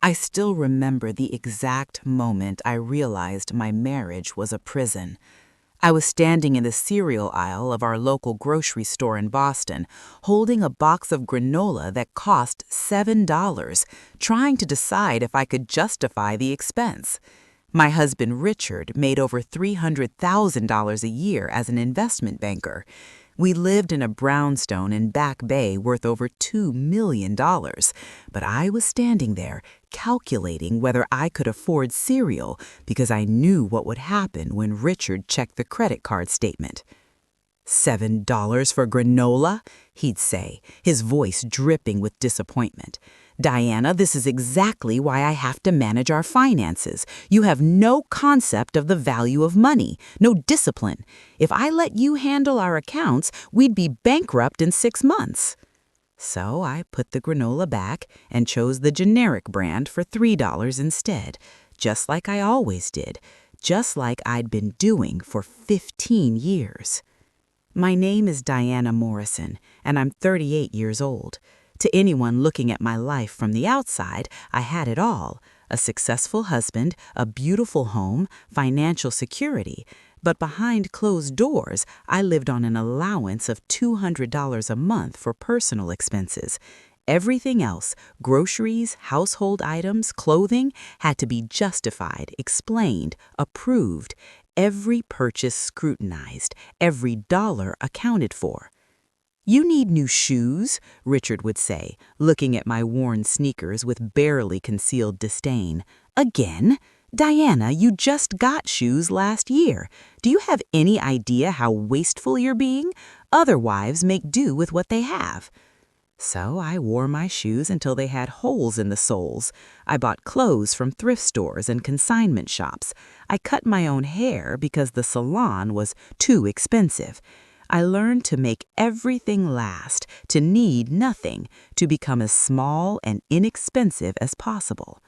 I still remember the exact moment I realized my marriage was a prison. I was standing in the cereal aisle of our local grocery store in Boston, holding a box of granola that cost $7, trying to decide if I could justify the expense. My husband Richard made over $300,000 a year as an investment banker. We lived in a brownstone in Back Bay worth over $2 million, but I was standing there calculating whether I could afford cereal because I knew what would happen when Richard checked the credit card statement. $7 for granola? He'd say, his voice dripping with disappointment. Diana, this is exactly why I have to manage our finances. You have no concept of the value of money, no discipline. If I let you handle our accounts, we'd be bankrupt in 6 months. So I put the granola back and chose the generic brand for $3 instead, just like I always did, just like I'd been doing for 15 years. My name is Diana Morrison, and I'm 38 years old. To anyone looking at my life from the outside, I had it all: a successful husband, a beautiful home, financial security. But behind closed doors, I lived on an allowance of $200 a month for personal expenses. Everything else, groceries, household items, clothing, had to be justified, explained, approved. Every purchase scrutinized, every dollar accounted for. "You need new shoes," Richard would say, looking at my worn sneakers with barely concealed disdain. "Again? Diana, you just got shoes last year. Do you have any idea how wasteful you're being? Other wives make do with what they have." So I wore my shoes until they had holes in the soles. I bought clothes from thrift stores and consignment shops. I cut my own hair because the salon was too expensive. I learned to make everything last, to need nothing, to become as small and inexpensive as possible.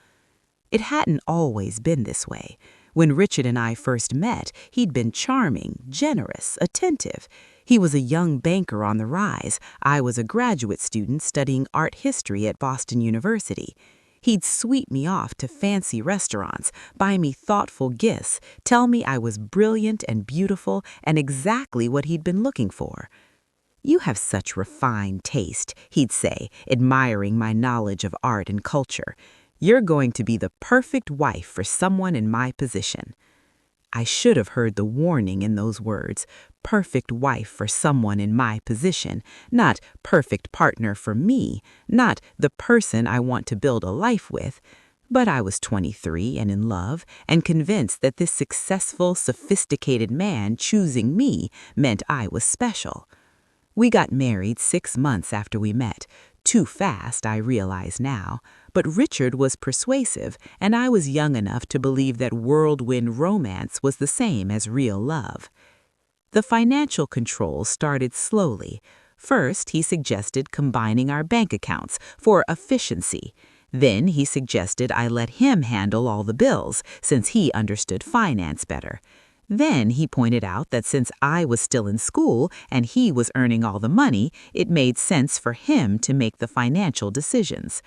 It hadn't always been this way. When Richard and I first met, he'd been charming, generous, attentive. He was a young banker on the rise. I was a graduate student studying art history at Boston University. He'd sweep me off to fancy restaurants, buy me thoughtful gifts, tell me I was brilliant and beautiful and exactly what he'd been looking for. "You have such refined taste," he'd say, admiring my knowledge of art and culture. "You're going to be the perfect wife for someone in my position." I should have heard the warning in those words: perfect wife for someone in my position, not perfect partner for me, not the person I want to build a life with. But I was 23 and in love, and convinced that this successful, sophisticated man choosing me meant I was special. We got married 6 months after we met. Too fast, I realize now. But Richard was persuasive, and I was young enough to believe that whirlwind romance was the same as real love. The financial control started slowly. First, he suggested combining our bank accounts for efficiency. Then he suggested I let him handle all the bills, since he understood finance better. Then he pointed out that since I was still in school and he was earning all the money, it made sense for him to make the financial decisions.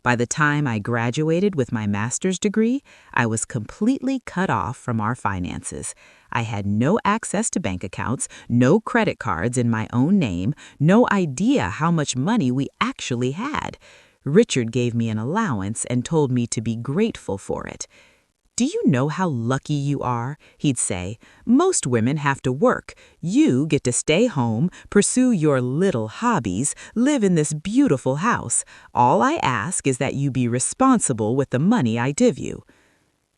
By the time I graduated with my master's degree, I was completely cut off from our finances. I had no access to bank accounts, no credit cards in my own name, no idea how much money we actually had. Richard gave me an allowance and told me to be grateful for it. "Do you know how lucky you are?" he'd say. "Most women have to work. You get to stay home, pursue your little hobbies, live in this beautiful house. All I ask is that you be responsible with the money I give you."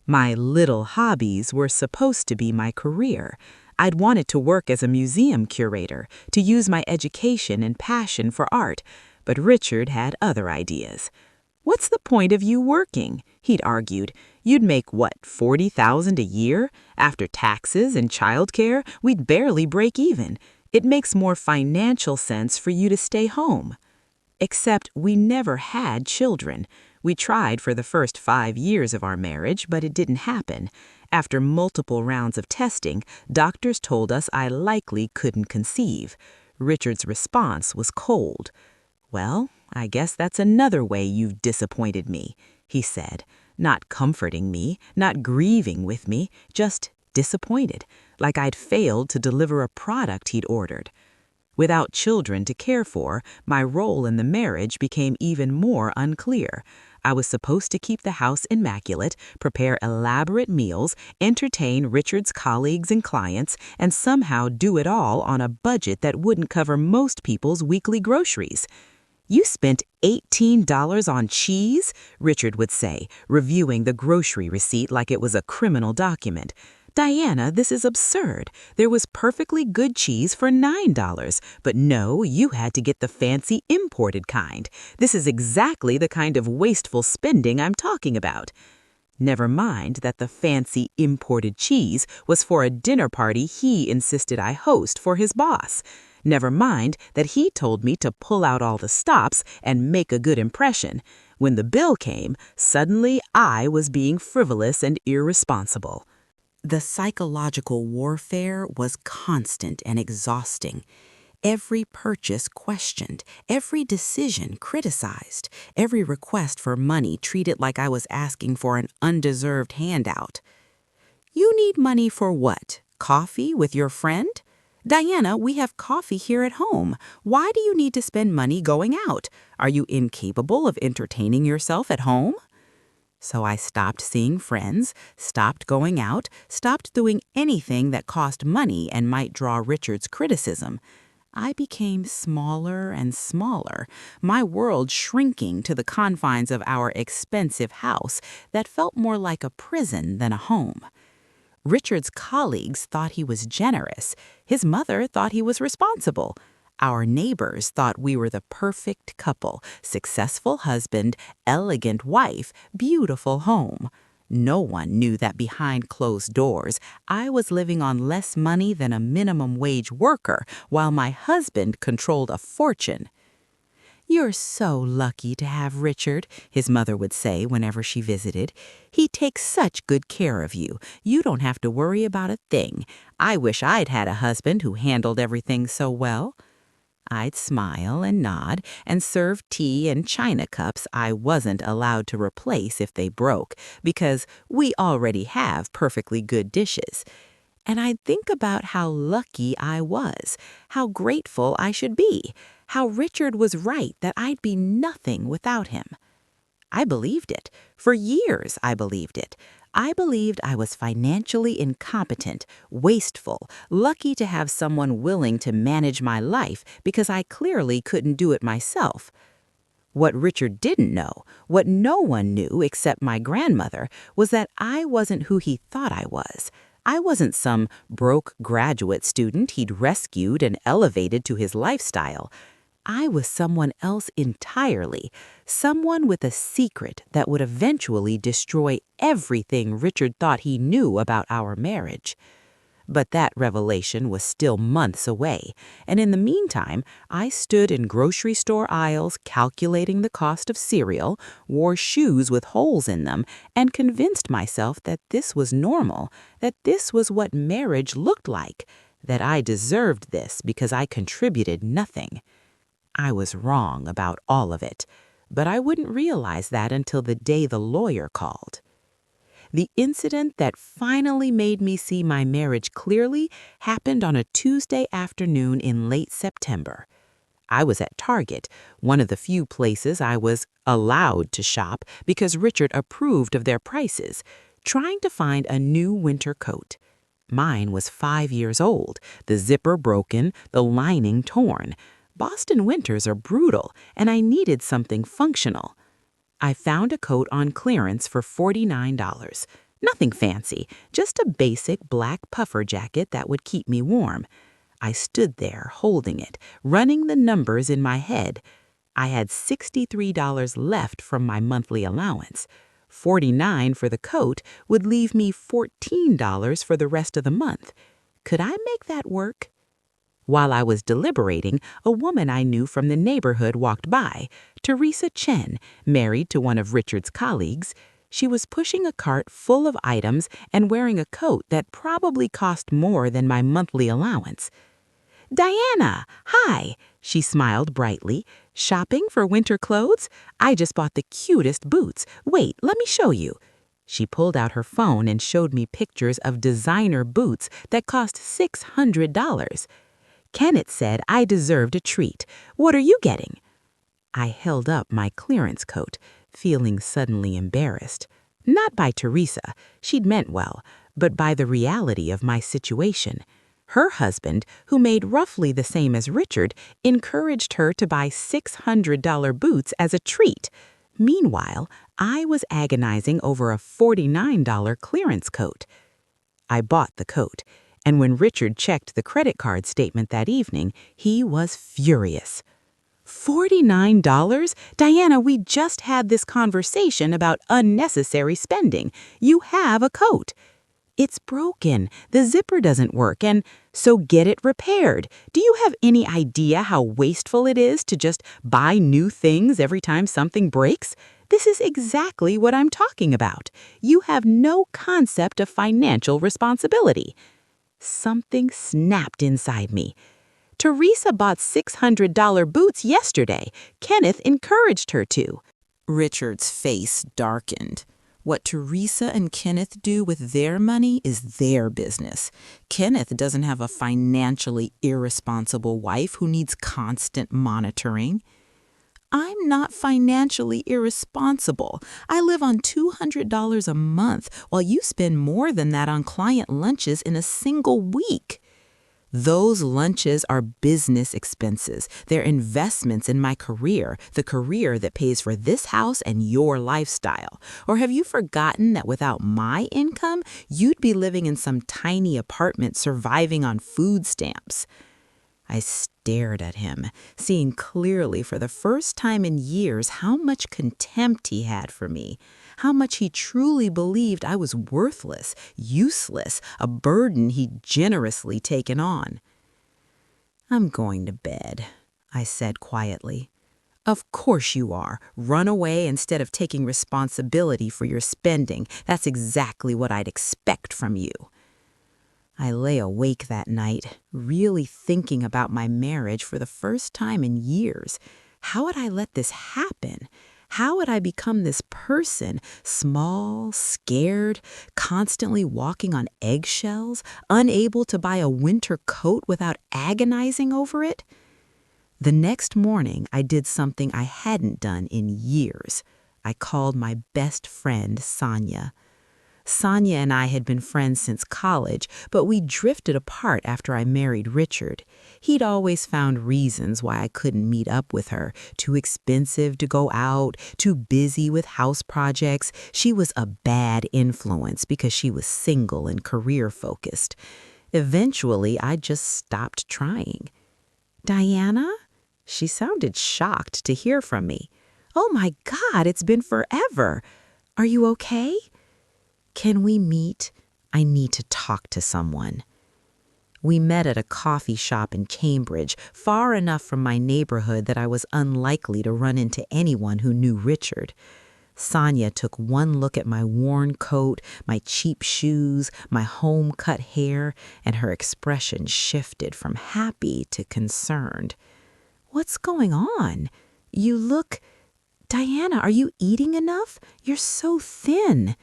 My little hobbies were supposed to be my career. I'd wanted to work as a museum curator, to use my education and passion for art, but Richard had other ideas. "What's the point of you working?" he'd argued. "You'd make, what, $40,000 a year? After taxes and childcare, we'd barely break even. It makes more financial sense for you to stay home." Except we never had children. We tried for the first 5 years of our marriage, but it didn't happen. After multiple rounds of testing, doctors told us I likely couldn't conceive. Richard's response was cold. "Well, I guess that's another way you've disappointed me." he said, not comforting me, not grieving with me, just disappointed, like I'd failed to deliver a product he'd ordered. Without children to care for, my role in the marriage became even more unclear. I was supposed to keep the house immaculate, prepare elaborate meals, entertain Richard's colleagues and clients, and somehow do it all on a budget that wouldn't cover most people's weekly groceries. "You spent $18 on cheese?" Richard would say, reviewing the grocery receipt like it was a criminal document. "Diana, this is absurd. There was perfectly good cheese for $9, but no, you had to get the fancy imported kind. This is exactly the kind of wasteful spending I'm talking about." Never mind that the fancy imported cheese was for a dinner party he insisted I host for his boss. Never mind that he told me to pull out all the stops and make a good impression. When the bill came, suddenly I was being frivolous and irresponsible. The psychological warfare was constant and exhausting. Every purchase questioned, every decision criticized, every request for money treated like I was asking for an undeserved handout. "You need money for what? Coffee with your friend? Diana, we have coffee here at home. Why do you need to spend money going out? Are you incapable of entertaining yourself at home?" So I stopped seeing friends, stopped going out, stopped doing anything that cost money and might draw Richard's criticism. I became smaller and smaller, my world shrinking to the confines of our expensive house that felt more like a prison than a home. Richard's colleagues thought he was generous. His mother thought he was responsible. Our neighbors thought we were the perfect couple, successful husband, elegant wife, beautiful home. No one knew that behind closed doors, I was living on less money than a minimum wage worker, while my husband controlled a fortune. "You're so lucky to have Richard," his mother would say whenever she visited. "He takes such good care of you. You don't have to worry about a thing. I wish I'd had a husband who handled everything so well." I'd smile and nod and serve tea in china cups I wasn't allowed to replace if they broke, because we already have perfectly good dishes. And I'd think about how lucky I was, how grateful I should be, how Richard was right that I'd be nothing without him. I believed it. For years, I believed it. I believed I was financially incompetent, wasteful, lucky to have someone willing to manage my life because I clearly couldn't do it myself. What Richard didn't know, what no one knew except my grandmother, was that I wasn't who he thought I was. I wasn't some broke graduate student he'd rescued and elevated to his lifestyle. I was someone else entirely, someone with a secret that would eventually destroy everything Richard thought he knew about our marriage. But that revelation was still months away, and in the meantime, I stood in grocery store aisles calculating the cost of cereal, wore shoes with holes in them, and convinced myself that this was normal, that this was what marriage looked like, that I deserved this because I contributed nothing. I was wrong about all of it, but I wouldn't realize that until the day the lawyer called. The incident that finally made me see my marriage clearly happened on a Tuesday afternoon in late September. I was at Target, one of the few places I was allowed to shop because Richard approved of their prices, trying to find a new winter coat. Mine was 5 years old, the zipper broken, the lining torn. Boston winters are brutal, and I needed something functional. I found a coat on clearance for $49. Nothing fancy, just a basic black puffer jacket that would keep me warm. I stood there holding it, running the numbers in my head. I had $63 left from my monthly allowance. $49 for the coat would leave me $14 for the rest of the month. Could I make that work? While I was deliberating, a woman I knew from the neighborhood walked by, Teresa Chen, married to one of Richard's colleagues. She was pushing a cart full of items and wearing a coat that probably cost more than my monthly allowance. "Diana, hi," She smiled brightly. Shopping for winter clothes? I just bought the cutest boots. Wait, let me show you. She pulled out her phone and showed me pictures of designer boots that cost $600. Kenneth said I deserved a treat. What are you getting? I held up my clearance coat, feeling suddenly embarrassed. Not by Teresa, she'd meant well, but by the reality of my situation. Her husband, who made roughly the same as Richard, encouraged her to buy $600 boots as a treat. Meanwhile, I was agonizing over a $49 clearance coat. I bought the coat, and when Richard checked the credit card statement that evening, he was furious. $49? Diana, we just had this conversation about unnecessary spending. You have a coat. It's broken. The zipper doesn't work, and so get it repaired. Do you have any idea how wasteful it is to just buy new things every time something breaks? This is exactly what I'm talking about. You have no concept of financial responsibility. Something snapped inside me. Teresa bought $600 boots yesterday. Kenneth encouraged her to. Richard's face darkened. What Teresa and Kenneth do with their money is their business. Kenneth doesn't have a financially irresponsible wife who needs constant monitoring. I'm not financially irresponsible. I live on $200 a month, while you spend more than that on client lunches in a single week. Those lunches are business expenses. They're investments in my career, the career that pays for this house and your lifestyle. Or have you forgotten that without my income, you'd be living in some tiny apartment surviving on food stamps? I stared at him, seeing clearly for the first time in years how much contempt he had for me, how much he truly believed I was worthless, useless, a burden he'd generously taken on. I'm going to bed, I said quietly. Of course you are. Run away instead of taking responsibility for your spending. That's exactly what I'd expect from you. I lay awake that night, really thinking about my marriage for the first time in years. How had I let this happen? How had I become this person, small, scared, constantly walking on eggshells, unable to buy a winter coat without agonizing over it? The next morning, I did something I hadn't done in years. I called my best friend, Sonia. Sonia and I had been friends since college, but we drifted apart after I married Richard. He'd always found reasons why I couldn't meet up with her. Too expensive to go out, too busy with house projects. She was a bad influence because she was single and career-focused. Eventually, I just stopped trying. Diana? She sounded shocked to hear from me. Oh my God, it's been forever. Are you okay? Can we meet? I need to talk to someone. We met at a coffee shop in Cambridge, far enough from my neighborhood that I was unlikely to run into anyone who knew Richard. Sonia took one look at my worn coat, my cheap shoes, my home-cut hair, and her expression shifted from happy to concerned. What's going on? You look... Diana, are you eating enough? You're so thin.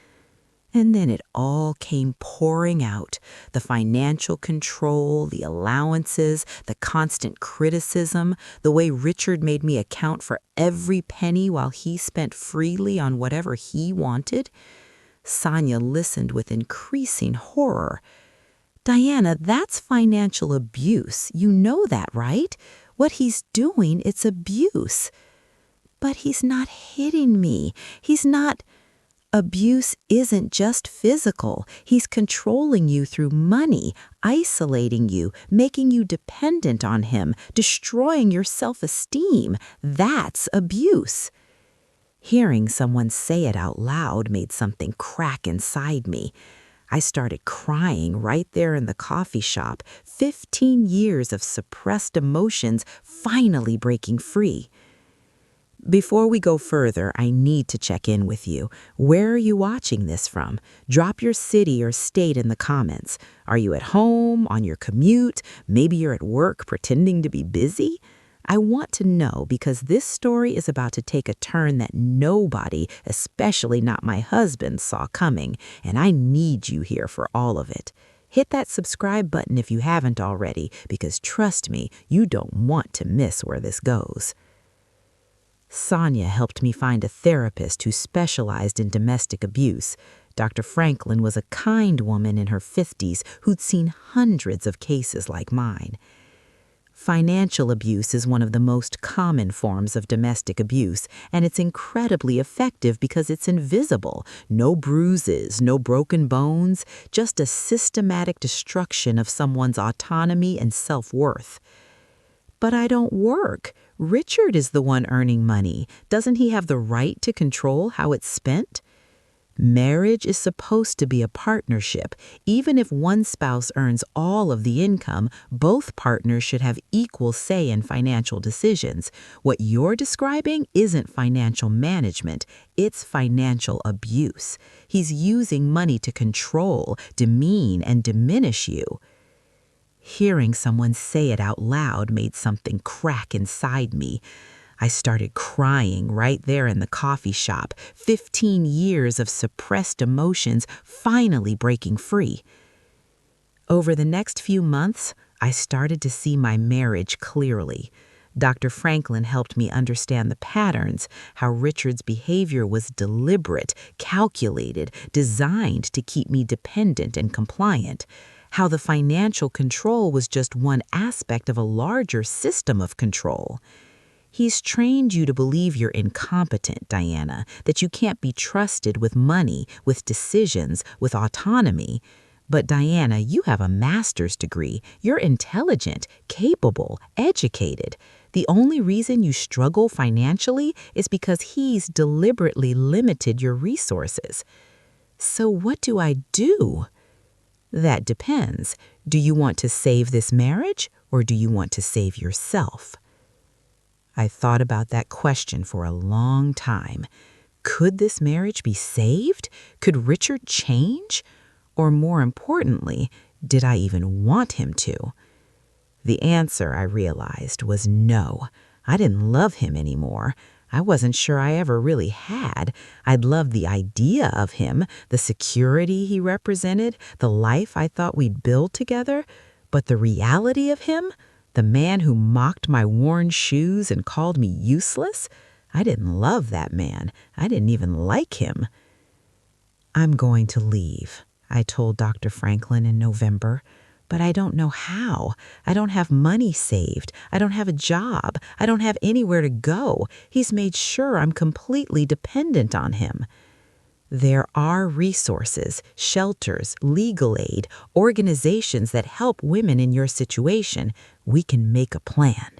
And then it all came pouring out. The financial control, the allowances, the constant criticism, the way Richard made me account for every penny while he spent freely on whatever he wanted. Sonia listened with increasing horror. Diana, that's financial abuse. You know that, right? What he's doing, it's abuse. But he's not hitting me. He's not... Abuse isn't just physical. He's controlling you through money, isolating you, making you dependent on him, destroying your self-esteem. That's abuse. Hearing someone say it out loud made something crack inside me. I started crying right there in the coffee shop, 15 years of suppressed emotions finally breaking free. Before we go further, I need to check in with you. Where are you watching this from? Drop your city or state in the comments. Are you at home, on your commute? Maybe you're at work pretending to be busy? I want to know because this story is about to take a turn that nobody, especially not my husband, saw coming, and I need you here for all of it. Hit that subscribe button if you haven't already, because trust me, you don't want to miss where this goes. Sonia helped me find a therapist who specialized in domestic abuse. Dr. Franklin was a kind woman in her 50s who'd seen hundreds of cases like mine. Financial abuse is one of the most common forms of domestic abuse, and it's incredibly effective because it's invisible. No bruises, no broken bones, just a systematic destruction of someone's autonomy and self-worth. But I don't work. Richard is the one earning money. Doesn't he have the right to control how it's spent? Marriage is supposed to be a partnership. Even if one spouse earns all of the income, both partners should have equal say in financial decisions. What you're describing isn't financial management, it's financial abuse. He's using money to control, demean, and diminish you. Hearing someone say it out loud made something crack inside me. I started crying right there in the coffee shop, 15 years of suppressed emotions finally breaking free. Over the next few months, I started to see my marriage clearly. Dr. Franklin helped me understand the patterns, how Richard's behavior was deliberate, calculated, designed to keep me dependent and compliant, how the financial control was just one aspect of a larger system of control. He's trained you to believe you're incompetent, Diana, that you can't be trusted with money, with decisions, with autonomy. But Diana, you have a master's degree. You're intelligent, capable, educated. The only reason you struggle financially is because he's deliberately limited your resources. So what do I do? That depends. Do you want to save this marriage, or do you want to save yourself? I thought about that question for a long time. Could this marriage be saved? Could Richard change? Or more importantly, did I even want him to? The answer, I realized, was no. I didn't love him anymore. I wasn't sure I ever really had. I'd loved the idea of him, the security he represented, the life I thought we'd build together. But the reality of him, the man who mocked my worn shoes and called me useless, I didn't love that man. I didn't even like him. I'm going to leave, I told Dr. Franklin in November, but I don't know how. I don't have money saved. I don't have a job. I don't have anywhere to go. He's made sure I'm completely dependent on him. There are resources, shelters, legal aid, organizations that help women in your situation. We can make a plan.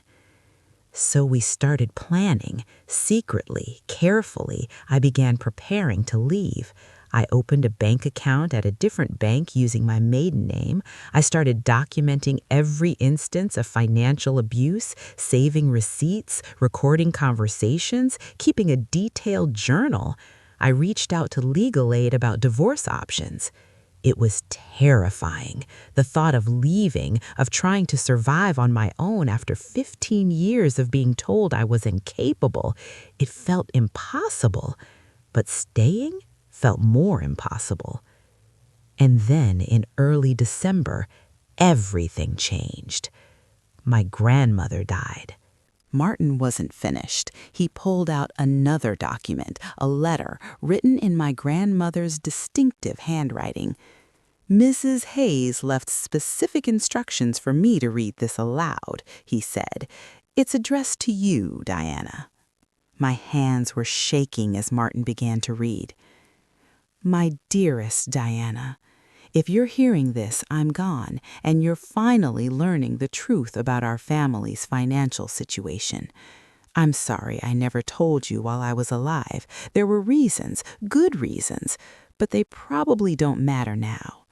So we started planning. Secretly, carefully, I began preparing to leave. I opened a bank account at a different bank using my maiden name. I started documenting every instance of financial abuse, saving receipts, recording conversations, keeping a detailed journal. I reached out to legal aid about divorce options. It was terrifying. The thought of leaving, of trying to survive on my own after 15 years of being told I was incapable, it felt impossible. But staying felt more impossible. And then in early December, everything changed. My grandmother died. Martin wasn't finished. He pulled out another document, a letter, written in my grandmother's distinctive handwriting. Mrs. Hayes left specific instructions for me to read this aloud, he said. It's addressed to you, Diana. My hands were shaking as Martin began to read. My dearest Diana, if you're hearing this, I'm gone, and you're finally learning the truth about our family's financial situation. I'm sorry I never told you while I was alive. There were reasons, good reasons, but they probably don't matter now.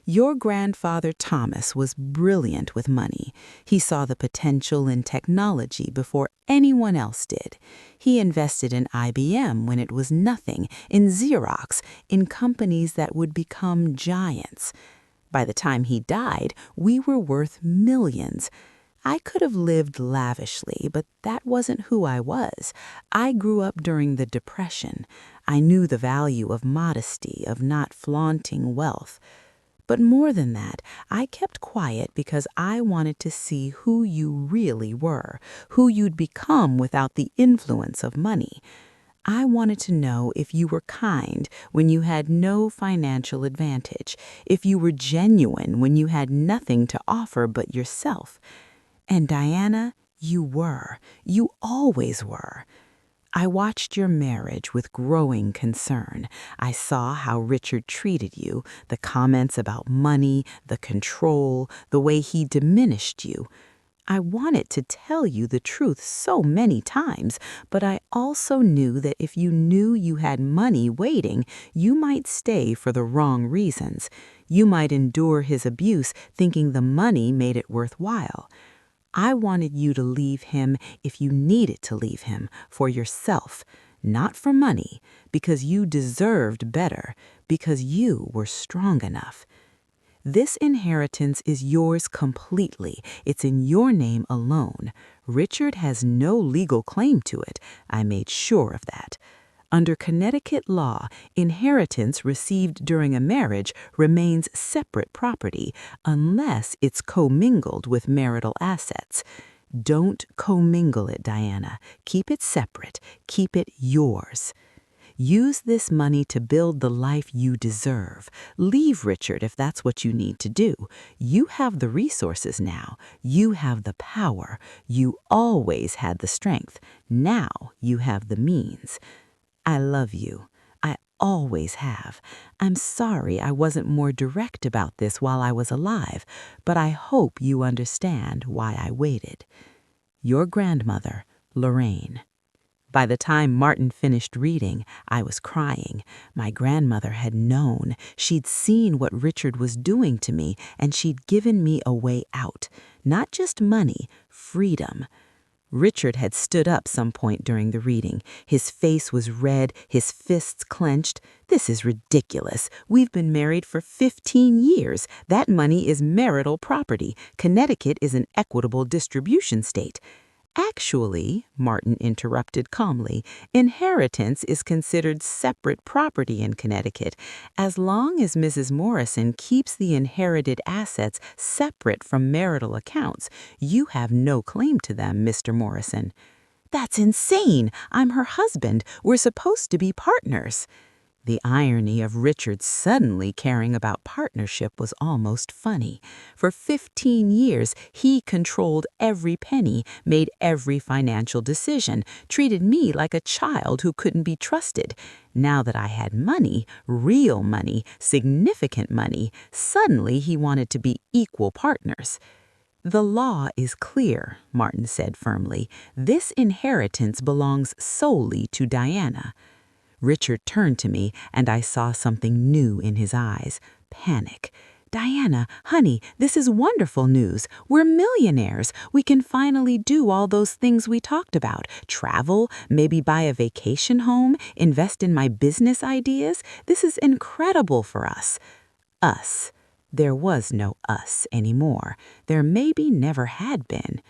Your grandfather Thomas was brilliant with money. He saw the potential in technology before anyone else did. He invested in IBM when it was nothing, in Xerox, in companies that would become giants. By the time he died, we were worth millions. I could have lived lavishly, but that wasn't who I was. I grew up during the Depression. I knew the value of modesty, of not flaunting wealth. But more than that, I kept quiet because I wanted to see who you really were, who you'd become without the influence of money. I wanted to know if you were kind when you had no financial advantage, if you were genuine when you had nothing to offer but yourself. And Diana, you were. You always were. I watched your marriage with growing concern. I saw how Richard treated you, the comments about money, the control, the way he diminished you. I wanted to tell you the truth so many times, but I also knew that if you knew you had money waiting, you might stay for the wrong reasons. You might endure his abuse thinking the money made it worthwhile. I wanted you to leave him if you needed to leave him, for yourself, not for money, because you deserved better, because you were strong enough. This inheritance is yours completely. It's in your name alone. Richard has no legal claim to it. I made sure of that. Under Connecticut law, inheritance received during a marriage remains separate property unless it's commingled with marital assets. Don't commingle it, Diana. Keep it separate. Keep it yours. Use this money to build the life you deserve. Leave Richard if that's what you need to do. You have the resources now. You have the power. You always had the strength. Now you have the means. I love you. I always have. I'm sorry I wasn't more direct about this while I was alive, but I hope you understand why I waited. Your grandmother, Lorraine. By the time Martin finished reading, I was crying. My grandmother had known. She'd seen what Richard was doing to me, and she'd given me a way out. Not just money, freedom. Richard had stood up some point during the reading. His face was red, his fists clenched. This is ridiculous. We've been married for 15 years. That money is marital property. Connecticut is an equitable distribution state. Actually, Martin interrupted calmly, inheritance is considered separate property in Connecticut. As long as Mrs. Morrison keeps the inherited assets separate from marital accounts, you have no claim to them, Mr. Morrison. That's insane. I'm her husband. We're supposed to be partners. The irony of Richard suddenly caring about partnership was almost funny. For 15 years, he controlled every penny, made every financial decision, treated me like a child who couldn't be trusted. Now that I had money, real money, significant money, suddenly he wanted to be equal partners. The law is clear, Martin said firmly. This inheritance belongs solely to Diana. Richard turned to me, and I saw something new in his eyes. Panic. Diana, honey, this is wonderful news. We're millionaires. We can finally do all those things we talked about. Travel, maybe buy a vacation home, invest in my business ideas. This is incredible for us. Us. There was no us anymore. There maybe never had been.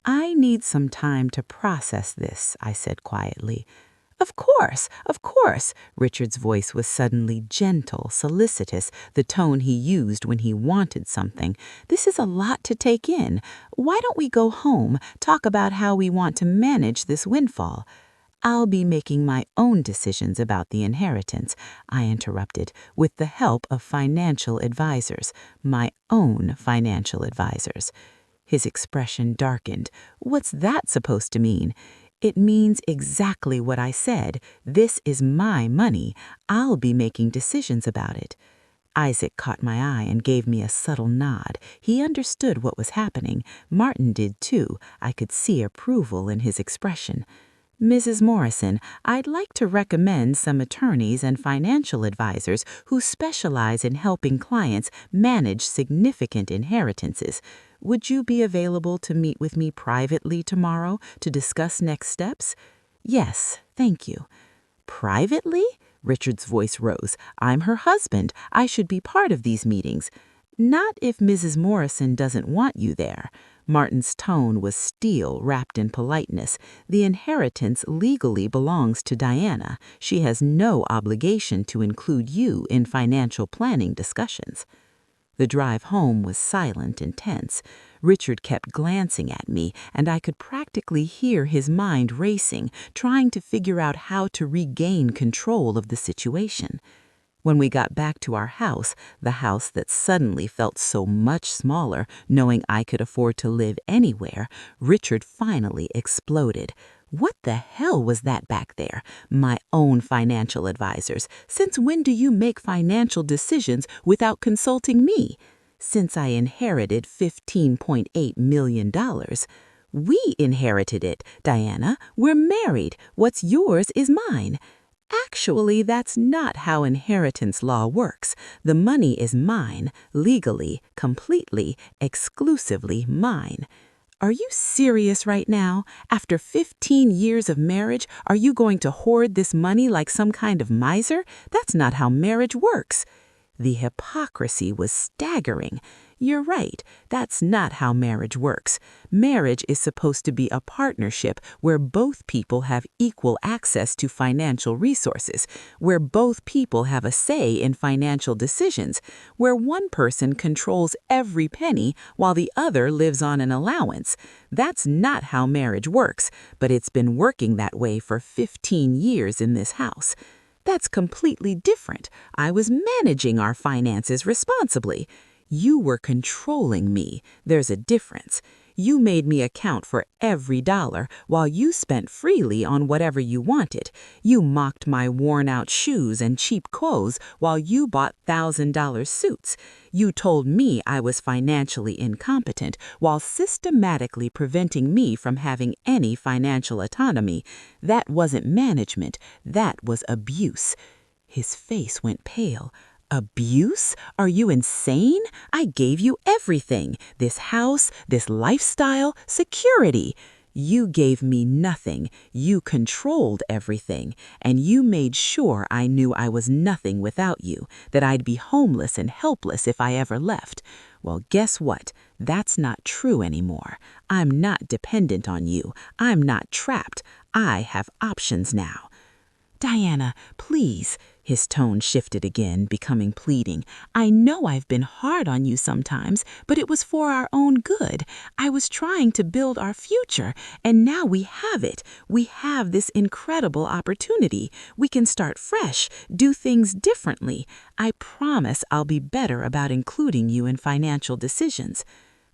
I need some time to process this, I said quietly. Of course. Richard's voice was suddenly gentle, solicitous, the tone he used when he wanted something. This is a lot to take in. Why don't we go home, talk about how we want to manage this windfall? I'll be making my own decisions about the inheritance, I interrupted, with the help of financial advisors, my own financial advisors. His expression darkened. What's that supposed to mean? It means exactly what I said. This is my money. I'll be making decisions about it. Isaac caught my eye and gave me a subtle nod. He understood what was happening. Martin did too. I could see approval in his expression. Mrs. Morrison, I'd like to recommend some attorneys and financial advisors who specialize in helping clients manage significant inheritances. Would you be available to meet with me privately tomorrow to discuss next steps? Yes, thank you. Privately? Richard's voice rose. I'm her husband. I should be part of these meetings. Not if Mrs. Morrison doesn't want you there. Martin's tone was steel wrapped in politeness. The inheritance legally belongs to Diana. She has no obligation to include you in financial planning discussions. The drive home was silent and tense. Richard kept glancing at me, and I could practically hear his mind racing, trying to figure out how to regain control of the situation. When we got back to our house, the house that suddenly felt so much smaller, knowing I could afford to live anywhere, Richard finally exploded. What the hell was that back there? My own financial advisors. Since when do you make financial decisions without consulting me? Since I inherited $15.8 million. We inherited it, Diana. We're married. What's yours is mine. Actually, that's not how inheritance law works. The money is mine, legally, completely, exclusively mine. Are you serious right now? After 15 years of marriage, are you going to hoard this money like some kind of miser? That's not how marriage works. The hypocrisy was staggering. You're right, that's not how marriage works. Marriage is supposed to be a partnership where both people have equal access to financial resources, where both people have a say in financial decisions, where one person controls every penny while the other lives on an allowance. That's not how marriage works, but it's been working that way for 15 years in this house. That's completely different. I was managing our finances responsibly. You were controlling me. There's a difference. You made me account for every dollar while you spent freely on whatever you wanted. You mocked my worn-out shoes and cheap clothes while you bought $1,000 suits. You told me I was financially incompetent while systematically preventing me from having any financial autonomy. That wasn't management. That was abuse. His face went pale. Abuse? Are you insane? I gave you everything. This house, this lifestyle, security. You gave me nothing. You controlled everything. And you made sure I knew I was nothing without you, that I'd be homeless and helpless if I ever left. Well, guess what? That's not true anymore. I'm not dependent on you. I'm not trapped. I have options now. Diana, please. His tone shifted again, becoming pleading. I know I've been hard on you sometimes, but it was for our own good. I was trying to build our future, and now we have it. We have this incredible opportunity. We can start fresh, do things differently. I promise I'll be better about including you in financial decisions.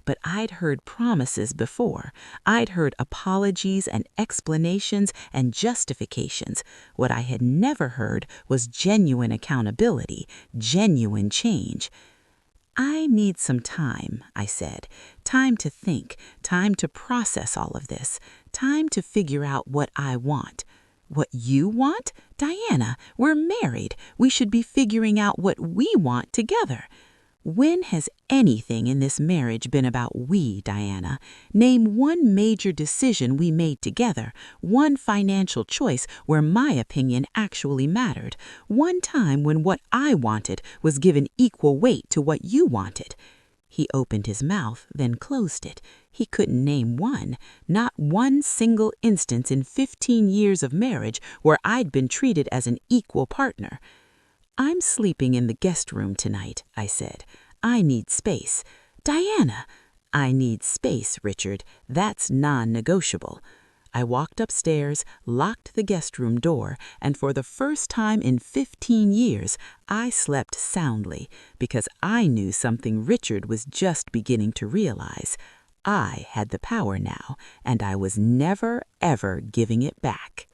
But I'd heard promises before. I'd heard apologies and explanations and justifications. What I had never heard was genuine accountability, genuine change. I need some time, I said. Time to think, time to process all of this, time to figure out what I want. What you want? Diana, we're married. We should be figuring out what we want together. When has anything in this marriage been about we, Diana? Name one major decision we made together, one financial choice where my opinion actually mattered, one time when what I wanted was given equal weight to what you wanted. He opened his mouth, then closed it. He couldn't name one, not one single instance in 15 years of marriage where I'd been treated as an equal partner. I'm sleeping in the guest room tonight, I said. I need space. Diana, I need space, Richard. That's non-negotiable. I walked upstairs, locked the guest room door, and for the first time in 15 years, I slept soundly because I knew something Richard was just beginning to realize. I had the power now, and I was never, ever giving it back.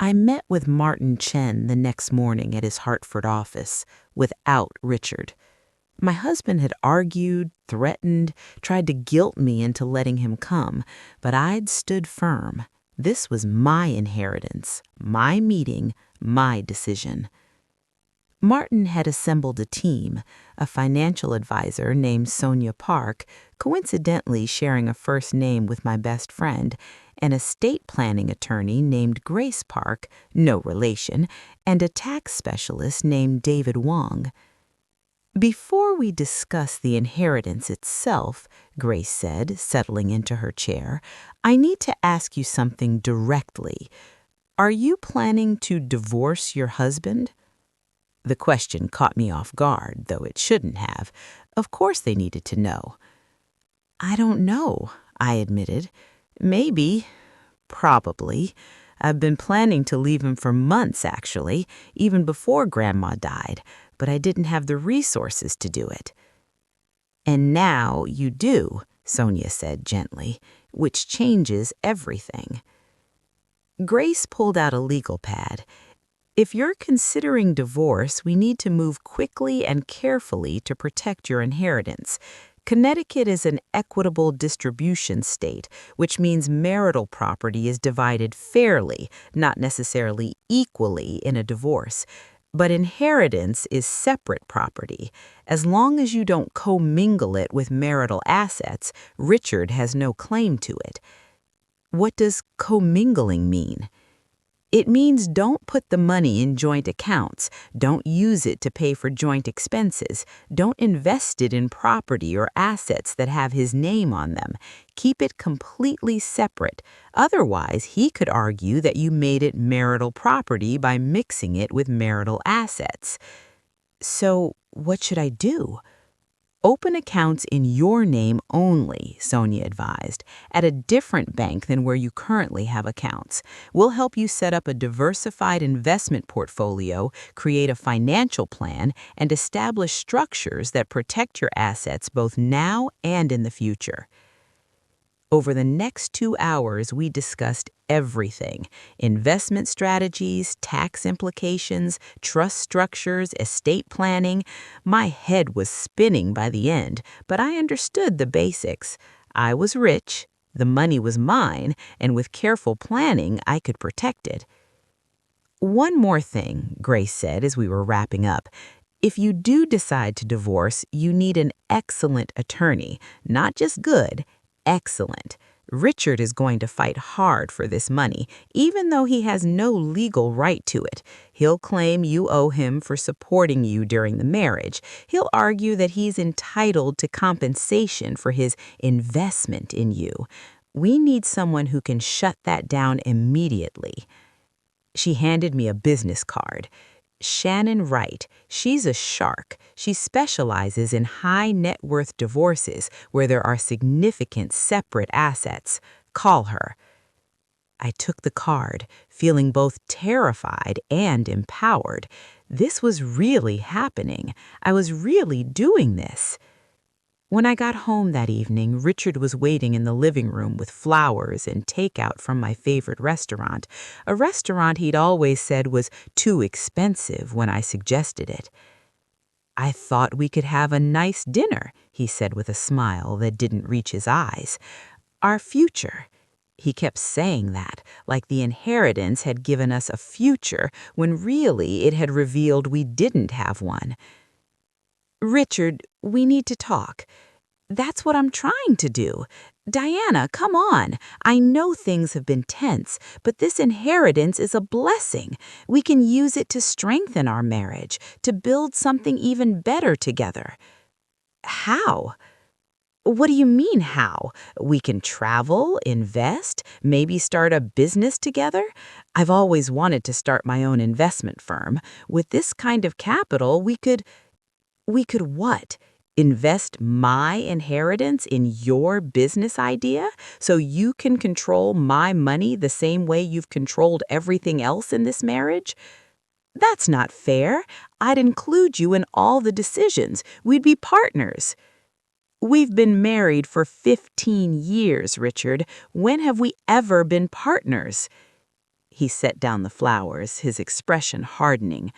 I met with Martin Chen the next morning at his Hartford office, without Richard. My husband had argued, threatened, tried to guilt me into letting him come, but I'd stood firm. This was my inheritance, my meeting, my decision. Martin had assembled a team, a financial advisor named Sonia Park, coincidentally sharing a first name with my best friend, an estate planning attorney named Grace Park, no relation, and a tax specialist named David Wong. Before we discuss the inheritance itself, Grace said, settling into her chair, I need to ask you something directly. Are you planning to divorce your husband? The question caught me off guard, though it shouldn't have. Of course they needed to know. I don't know, I admitted. Maybe. Probably. I've been planning to leave him for months, actually, even before Grandma died, but I didn't have the resources to do it. And now you do, Sonia said gently, which changes everything. Grace pulled out a legal pad. If you're considering divorce, we need to move quickly and carefully to protect your inheritance. Connecticut is an equitable distribution state, which means marital property is divided fairly, not necessarily equally in a divorce. But inheritance is separate property. As long as you don't commingle it with marital assets, Richard has no claim to it. What does commingling mean? It means don't put the money in joint accounts, don't use it to pay for joint expenses, don't invest it in property or assets that have his name on them. Keep it completely separate. Otherwise, he could argue that you made it marital property by mixing it with marital assets. So, what should I do? Open accounts in your name only, Sonia advised, at a different bank than where you currently have accounts. We'll help you set up a diversified investment portfolio, create a financial plan, and establish structures that protect your assets both now and in the future. Over the next 2 hours, we discussed everything: investment strategies, tax implications, trust structures, estate planning. My head was spinning by the end, but I understood the basics. I was rich, the money was mine, and with careful planning, I could protect it. One more thing, Grace said as we were wrapping up. If you do decide to divorce, you need an excellent attorney, not just good, excellent. Richard is going to fight hard for this money, even though he has no legal right to it. He'll claim you owe him for supporting you during the marriage. He'll argue that he's entitled to compensation for his investment in you. We need someone who can shut that down immediately. She handed me a business card. Shannon Wright. She's a shark. She specializes in high net worth divorces where there are significant separate assets. Call her. I took the card, feeling both terrified and empowered. This was really happening. I was really doing this. When I got home that evening, Richard was waiting in the living room with flowers and takeout from my favorite restaurant, a restaurant he'd always said was too expensive when I suggested it. I thought we could have a nice dinner, he said with a smile that didn't reach his eyes. Our future. He kept saying that, like the inheritance had given us a future, when really it had revealed we didn't have one. Richard, we need to talk. That's what I'm trying to do. Diana, come on. I know things have been tense, but this inheritance is a blessing. We can use it to strengthen our marriage, to build something even better together. How? What do you mean, how? We can travel, invest, maybe start a business together? I've always wanted to start my own investment firm. With this kind of capital, we could what? Invest my inheritance in your business idea so you can control my money the same way you've controlled everything else in this marriage? That's not fair. I'd include you in all the decisions. We'd be partners. We've been married for 15 years, Richard. When have we ever been partners? He set down the flowers, his expression hardening.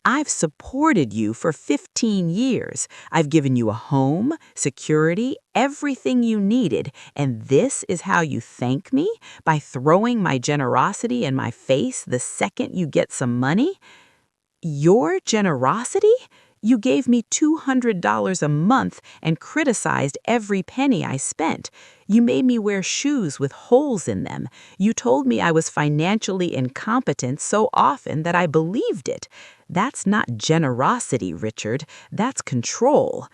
I've supported you for 15 years. I've given you a home, security, everything you needed, and this is how you thank me? By throwing my generosity in my face the second you get some money? Your generosity? You gave me $200 a month and criticized every penny I spent. You made me wear shoes with holes in them. You told me I was financially incompetent so often that I believed it. That's not generosity, Richard. That's control.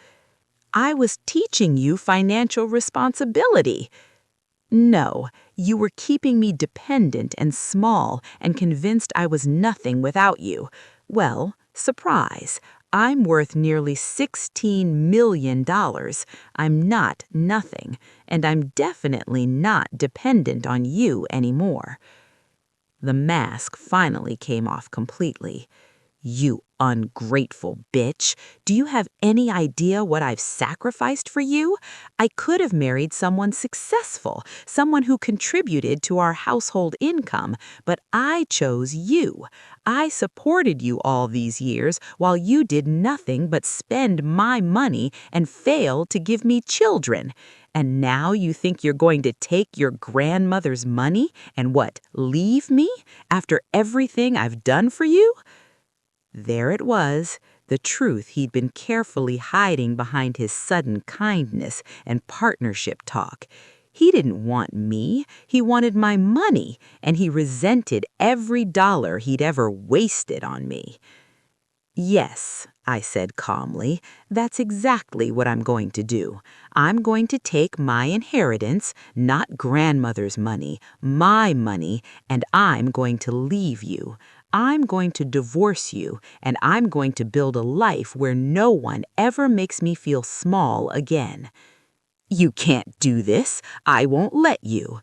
I was teaching you financial responsibility. No, you were keeping me dependent and small and convinced I was nothing without you. Well, surprise. I'm worth nearly $16 million. I'm not nothing, and I'm definitely not dependent on you anymore. The mask finally came off completely. You ungrateful bitch. Do you have any idea what I've sacrificed for you? I could have married someone successful, someone who contributed to our household income, but I chose you. I supported you all these years while you did nothing but spend my money and fail to give me children. And now you think you're going to take your grandmother's money and what, leave me after everything I've done for you? There it was, the truth he'd been carefully hiding behind his sudden kindness and partnership talk. He didn't want me, he wanted my money, and he resented every dollar he'd ever wasted on me. Yes, I said calmly, that's exactly what I'm going to do. I'm going to take my inheritance, not grandmother's money, my money, and I'm going to leave you. I'm going to divorce you, and I'm going to build a life where no one ever makes me feel small again. You can't do this. I won't let you.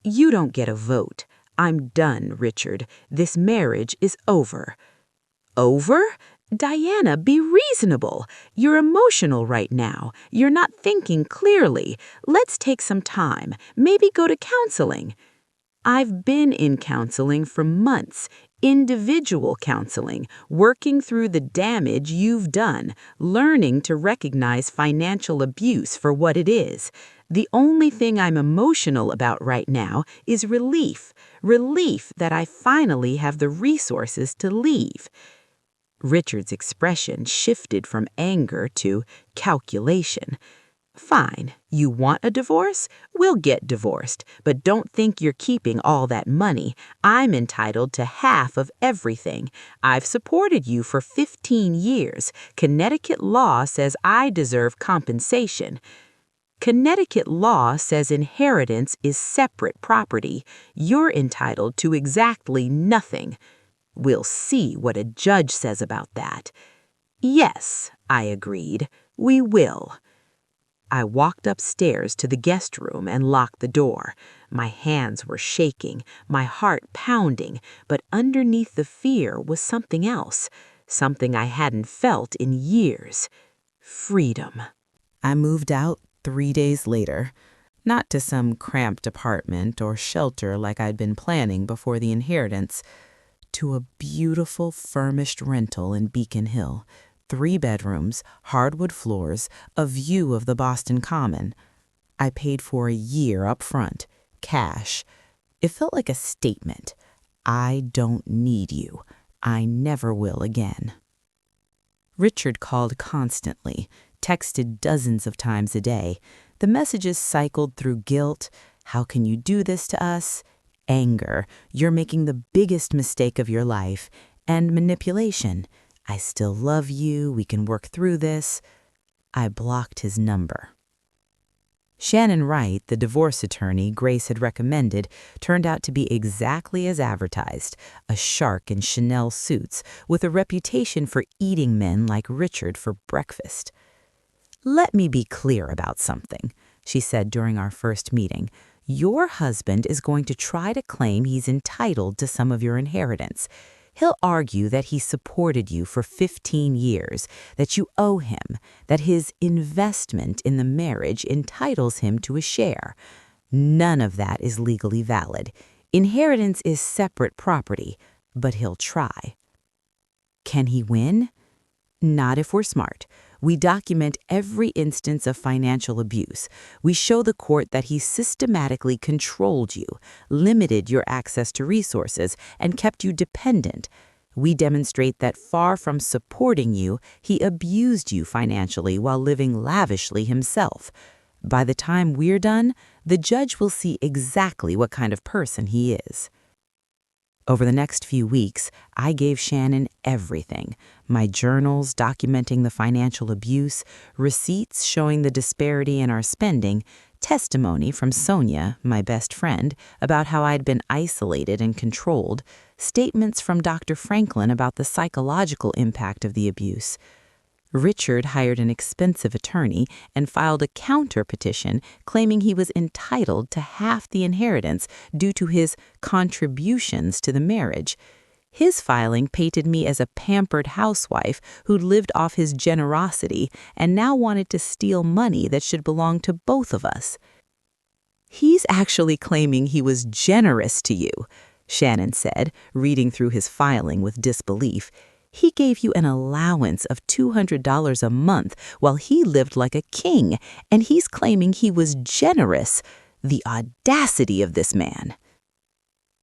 You don't get a vote. I'm done, Richard. This marriage is over. Over? Diana, be reasonable. You're emotional right now. You're not thinking clearly. Let's take some time. Maybe go to counseling. I've been in counseling for months. Individual counseling, working through the damage you've done, learning to recognize financial abuse for what it is. The only thing I'm emotional about right now is relief. Relief that I finally have the resources to leave. Richard's expression shifted from anger to calculation. Fine, you want a divorce? We'll get divorced, but don't think you're keeping all that money. I'm entitled to half of everything. I've supported you for 15 years. Connecticut law says I deserve compensation. Connecticut law says inheritance is separate property. You're entitled to exactly nothing. We'll see what a judge says about that. Yes, I agreed. We will. I walked upstairs to the guest room and locked the door. My hands were shaking, my heart pounding, but underneath the fear was something else, something I hadn't felt in years. Freedom. I moved out 3 days later, not to some cramped apartment or shelter like I'd been planning before the inheritance, to a beautiful furnished rental in Beacon Hill. 3 bedrooms, hardwood floors, a view of the Boston Common. I paid for a year up front, cash. It felt like a statement. I don't need you. I never will again. Richard called constantly, texted dozens of times a day. The messages cycled through guilt. How can you do this to us? Anger. You're making the biggest mistake of your life. And manipulation. I still love you, we can work through this. I blocked his number. Shannon Wright, the divorce attorney Grace had recommended, turned out to be exactly as advertised, a shark in Chanel suits with a reputation for eating men like Richard for breakfast. Let me be clear about something, she said during our first meeting. Your husband is going to try to claim he's entitled to some of your inheritance. He'll argue that he supported you for 15 years, that you owe him, that his investment in the marriage entitles him to a share. None of that is legally valid. Inheritance is separate property, but he'll try. Can he win? Not if we're smart. We document every instance of financial abuse. We show the court that he systematically controlled you, limited your access to resources, and kept you dependent. We demonstrate that far from supporting you, he abused you financially while living lavishly himself. By the time we're done, the judge will see exactly what kind of person he is. Over the next few weeks, I gave Shannon everything: my journals documenting the financial abuse, receipts showing the disparity in our spending, testimony from Sonia, my best friend, about how I'd been isolated and controlled, statements from Dr. Franklin about the psychological impact of the abuse. Richard hired an expensive attorney and filed a counter petition claiming he was entitled to half the inheritance due to his contributions to the marriage. His filing painted me as a pampered housewife who'd lived off his generosity and now wanted to steal money that should belong to both of us. "He's actually claiming he was generous to you," Shannon said, reading through his filing with disbelief. "He gave you an allowance of $200 a month while he lived like a king, and he's claiming he was generous. The audacity of this man."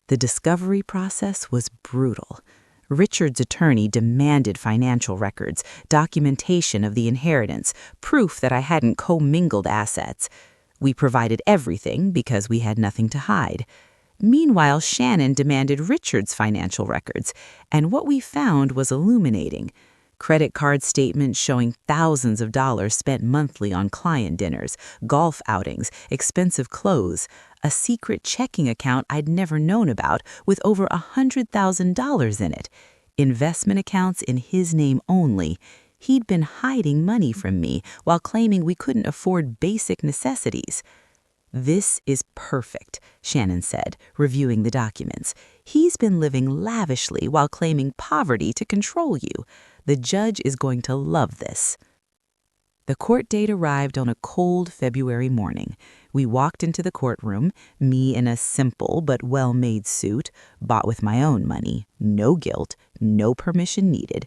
The discovery process was brutal. Richard's attorney demanded financial records, documentation of the inheritance, proof that I hadn't commingled assets. We provided everything because we had nothing to hide. Meanwhile, Shannon demanded Richard's financial records, and what we found was illuminating. Credit card statements showing thousands of dollars spent monthly on client dinners, golf outings, expensive clothes, a secret checking account I'd never known about with over $100,000 in it, investment accounts in his name only. He'd been hiding money from me while claiming we couldn't afford basic necessities. "This is perfect," Shannon said, reviewing the documents. "He's been living lavishly while claiming poverty to control you. The judge is going to love this." The court date arrived on a cold February morning. We walked into the courtroom, me in a simple but well-made suit, bought with my own money, no guilt, no permission needed.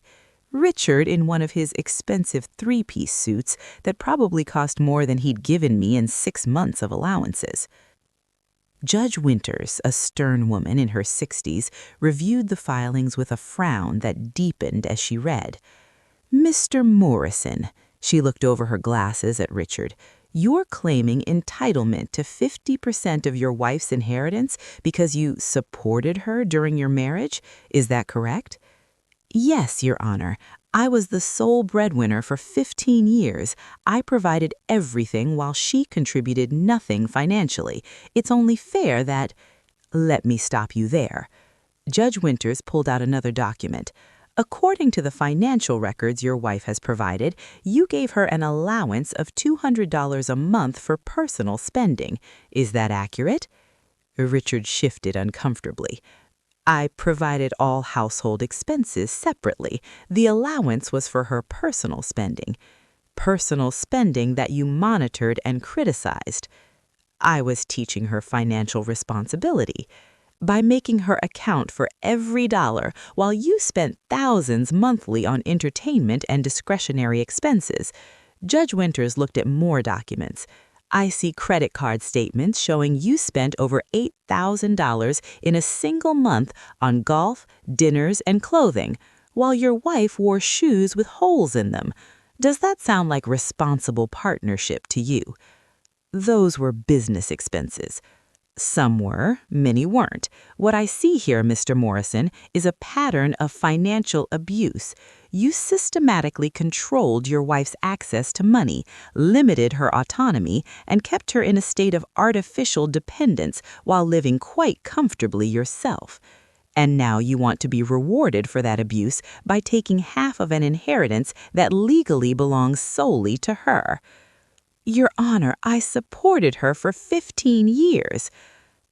Richard in one of his expensive three-piece suits that probably cost more than he'd given me in 6 months of allowances. Judge Winters, a stern woman in her 60s, reviewed the filings with a frown that deepened as she read. "Mr. Morrison," she looked over her glasses at Richard, "you're claiming entitlement to 50% of your wife's inheritance because you supported her during your marriage. Is that correct?" "Yes, Your Honor. I was the sole breadwinner for 15 years. I provided everything while she contributed nothing financially. It's only fair that—" "Let me stop you there." Judge Winters pulled out another document. "According to the financial records your wife has provided, you gave her an allowance of $200 a month for personal spending. Is that accurate?" Richard shifted uncomfortably. "I provided all household expenses separately. The allowance was for her personal spending." "Personal spending that you monitored and criticized." "I was teaching her financial responsibility by making her account for every dollar while you spent thousands monthly on entertainment and discretionary expenses." Judge Winters looked at more documents. "I see credit card statements showing you spent over $8,000 in a single month on golf, dinners, and clothing, while your wife wore shoes with holes in them. Does that sound like responsible partnership to you?" "Those were business expenses." "Some were, many weren't. What I see here, Mr. Morrison, is a pattern of financial abuse. You systematically controlled your wife's access to money, limited her autonomy, and kept her in a state of artificial dependence while living quite comfortably yourself. And now you want to be rewarded for that abuse by taking half of an inheritance that legally belongs solely to her." "Your Honor, I supported her for 15 years.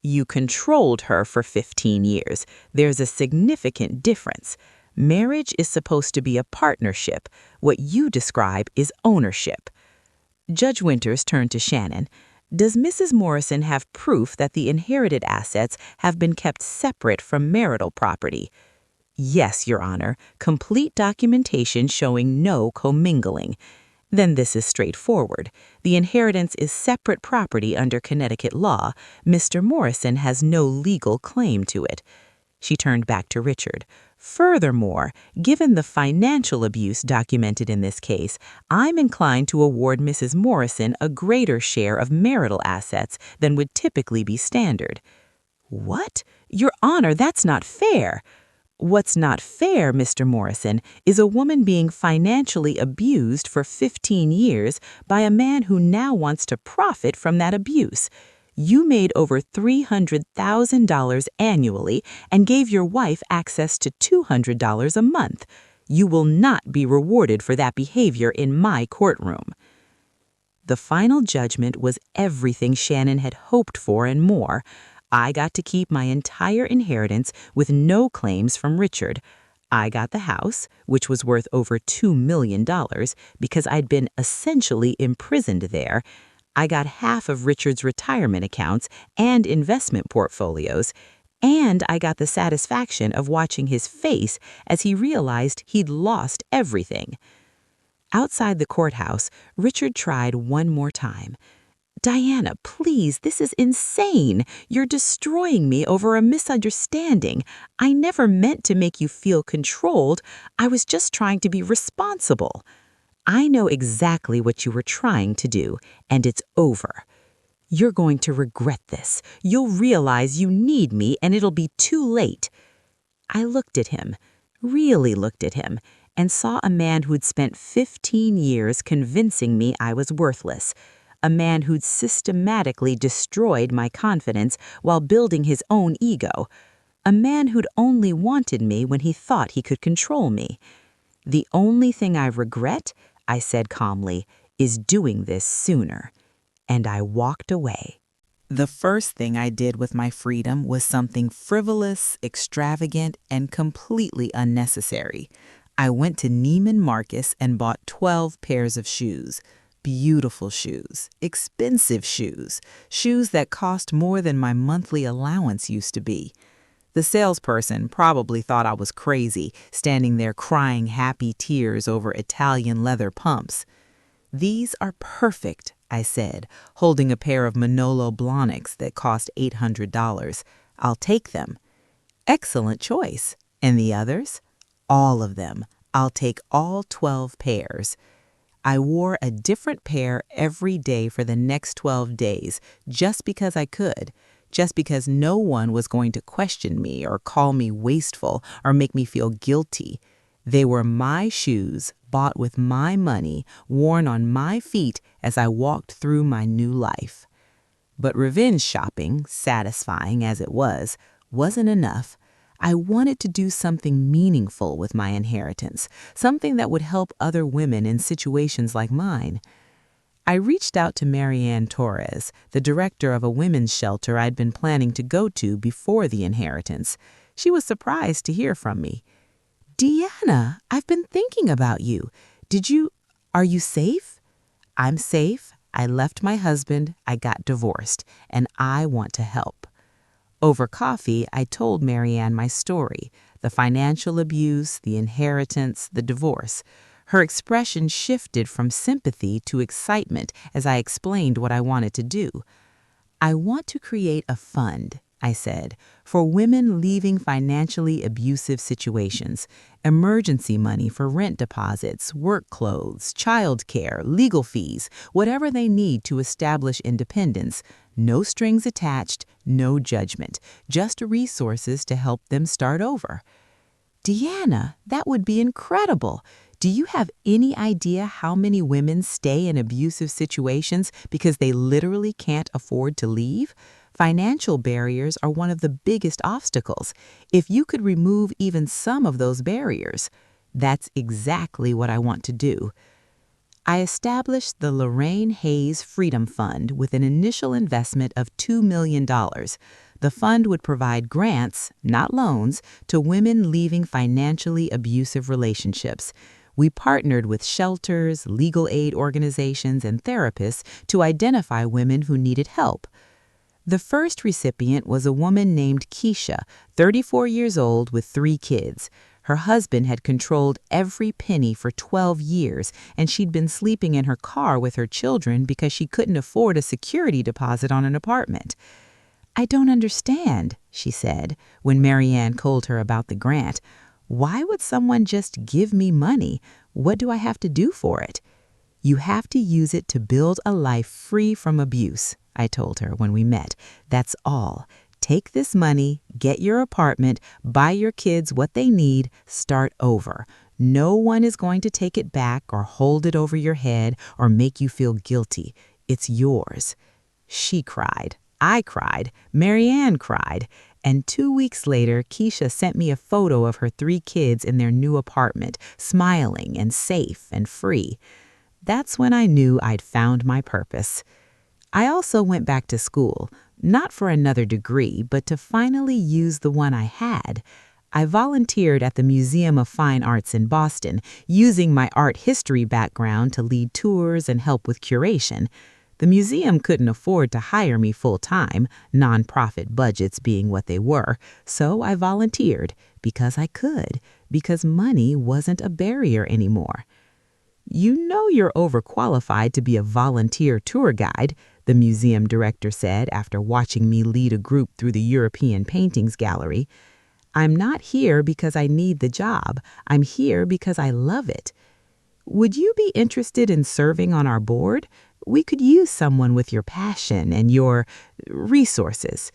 "You controlled her for 15 years. There's a significant difference. Marriage is supposed to be a partnership. What you describe is ownership." Judge Winters turned to Shannon. "Does Mrs. Morrison have proof that the inherited assets have been kept separate from marital property?" "Yes, Your Honor. Complete documentation showing no commingling." "Then this is straightforward. The inheritance is separate property under Connecticut law. Mr. Morrison has no legal claim to it." She turned back to Richard. "Furthermore, given the financial abuse documented in this case, I'm inclined to award Mrs. Morrison a greater share of marital assets than would typically be standard." "What? Your Honor, that's not fair." "What's not fair, Mr. Morrison, is a woman being financially abused for 15 years by a man who now wants to profit from that abuse. You made over $300,000 annually and gave your wife access to $200 a month. You will not be rewarded for that behavior in my courtroom." The final judgment was everything Shannon had hoped for and more. I got to keep my entire inheritance with no claims from Richard. I got the house, which was worth over $2 million because I'd been essentially imprisoned there. I got half of Richard's retirement accounts and investment portfolios, and I got the satisfaction of watching his face as he realized he'd lost everything. Outside the courthouse, Richard tried one more time. "Diana, please, this is insane. You're destroying me over a misunderstanding. I never meant to make you feel controlled. I was just trying to be responsible." "I know exactly what you were trying to do, and it's over. You're going to regret this. You'll realize you need me, and it'll be too late." I looked at him, really looked at him, and saw a man who'd spent 15 years convincing me I was worthless. A man who'd systematically destroyed my confidence while building his own ego. A man who'd only wanted me when he thought he could control me. "The only thing I regret," I said calmly, "is doing this sooner." And I walked away. The first thing I did with my freedom was something frivolous, extravagant, and completely unnecessary. I went to Neiman Marcus and bought 12 pairs of shoes. Beautiful shoes, expensive shoes, shoes that cost more than my monthly allowance used to be. The salesperson probably thought I was crazy, standing there crying happy tears over Italian leather pumps. "These are perfect," I said, holding a pair of Manolo Blahniks that cost $800. "I'll take them." "Excellent choice. And the others?" "All of them. I'll take all 12 pairs." I wore a different pair every day for the next 12 days, just because I could, just because no one was going to question me or call me wasteful or make me feel guilty. They were my shoes, bought with my money, worn on my feet as I walked through my new life. But revenge shopping, satisfying as it was, wasn't enough. I wanted to do something meaningful with my inheritance, something that would help other women in situations like mine. I reached out to Marianne Torres, the director of a women's shelter I'd been planning to go to before the inheritance. She was surprised to hear from me. "Deanna, I've been thinking about you. Are you safe?" "I'm safe. I left my husband, I got divorced, and I want to help." Over coffee, I told Marianne my story, the financial abuse, the inheritance, the divorce. Her expression shifted from sympathy to excitement as I explained what I wanted to do. "I want to create a fund," I said, "for women leaving financially abusive situations, emergency money for rent deposits, work clothes, child care, legal fees, whatever they need to establish independence. No strings attached, no judgment, just resources to help them start over." "Deanna, that would be incredible. Do you have any idea how many women stay in abusive situations because they literally can't afford to leave? Financial barriers are one of the biggest obstacles. If you could remove even some of those barriers, that's exactly what I want to do." I established the Lorraine Hayes Freedom Fund with an initial investment of $2 million. The fund would provide grants, not loans, to women leaving financially abusive relationships. We partnered with shelters, legal aid organizations, and therapists to identify women who needed help. The first recipient was a woman named Keisha, 34 years old with 3 kids. Her husband had controlled every penny for 12 years, and she'd been sleeping in her car with her children because she couldn't afford a security deposit on an apartment. "I don't understand," she said, when Marianne told her about the grant. "Why would someone just give me money? What do I have to do for it?" "You have to use it to build a life free from abuse," I told her when we met. "That's all. Take this money, get your apartment, buy your kids what they need, start over. No one is going to take it back or hold it over your head or make you feel guilty. It's yours." She cried. I cried. Marianne cried. And 2 weeks later, Keisha sent me a photo of her 3 kids in their new apartment, smiling and safe and free. That's when I knew I'd found my purpose. I also went back to school, not for another degree, but to finally use the one I had. I volunteered at the Museum of Fine Arts in Boston, using my art history background to lead tours and help with curation. The museum couldn't afford to hire me full-time, nonprofit budgets being what they were, so I volunteered because I could, because money wasn't a barrier anymore. "You know you're overqualified to be a volunteer tour guide," the museum director said after watching me lead a group through the European Paintings Gallery. "I'm not here because I need the job. I'm here because I love it. Would you be interested in serving on our board? We could use someone with your passion and your resources."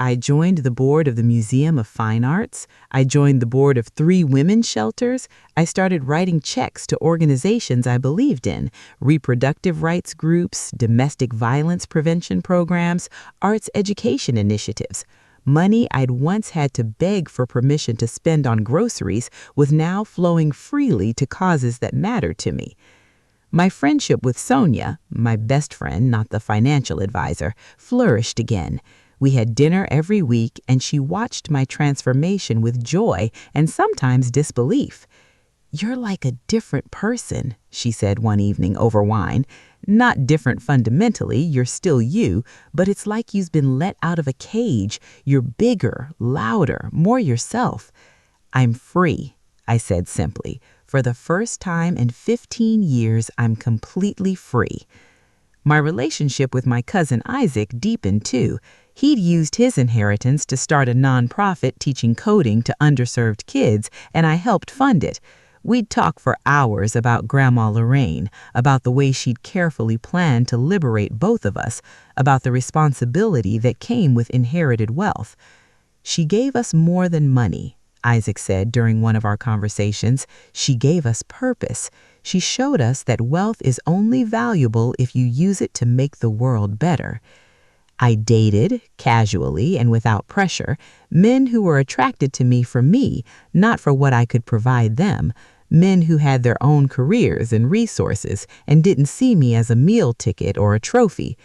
I joined the board of the Museum of Fine Arts. I joined the board of 3 women's shelters. I started writing checks to organizations I believed in, reproductive rights groups, domestic violence prevention programs, arts education initiatives. Money I'd once had to beg for permission to spend on groceries was now flowing freely to causes that mattered to me. My friendship with Sonia, my best friend, not the financial advisor, flourished again. We had dinner every week, and she watched my transformation with joy and sometimes disbelief. "You're like a different person," she said one evening over wine. "Not different fundamentally, you're still you, but it's like you've been let out of a cage. You're bigger, louder, more yourself." "I'm free," I said simply. "For the first time in 15 years, I'm completely free." My relationship with my cousin Isaac deepened too. He'd used his inheritance to start a nonprofit teaching coding to underserved kids, and I helped fund it. We'd talk for hours about Grandma Lorraine, about the way she'd carefully planned to liberate both of us, about the responsibility that came with inherited wealth. "She gave us more than money," Isaac said during one of our conversations. "She gave us purpose. She showed us that wealth is only valuable if you use it to make the world better." I dated, casually and without pressure, men who were attracted to me, not for what I could provide them, men who had their own careers and resources and didn't see me as a meal ticket or a trophy.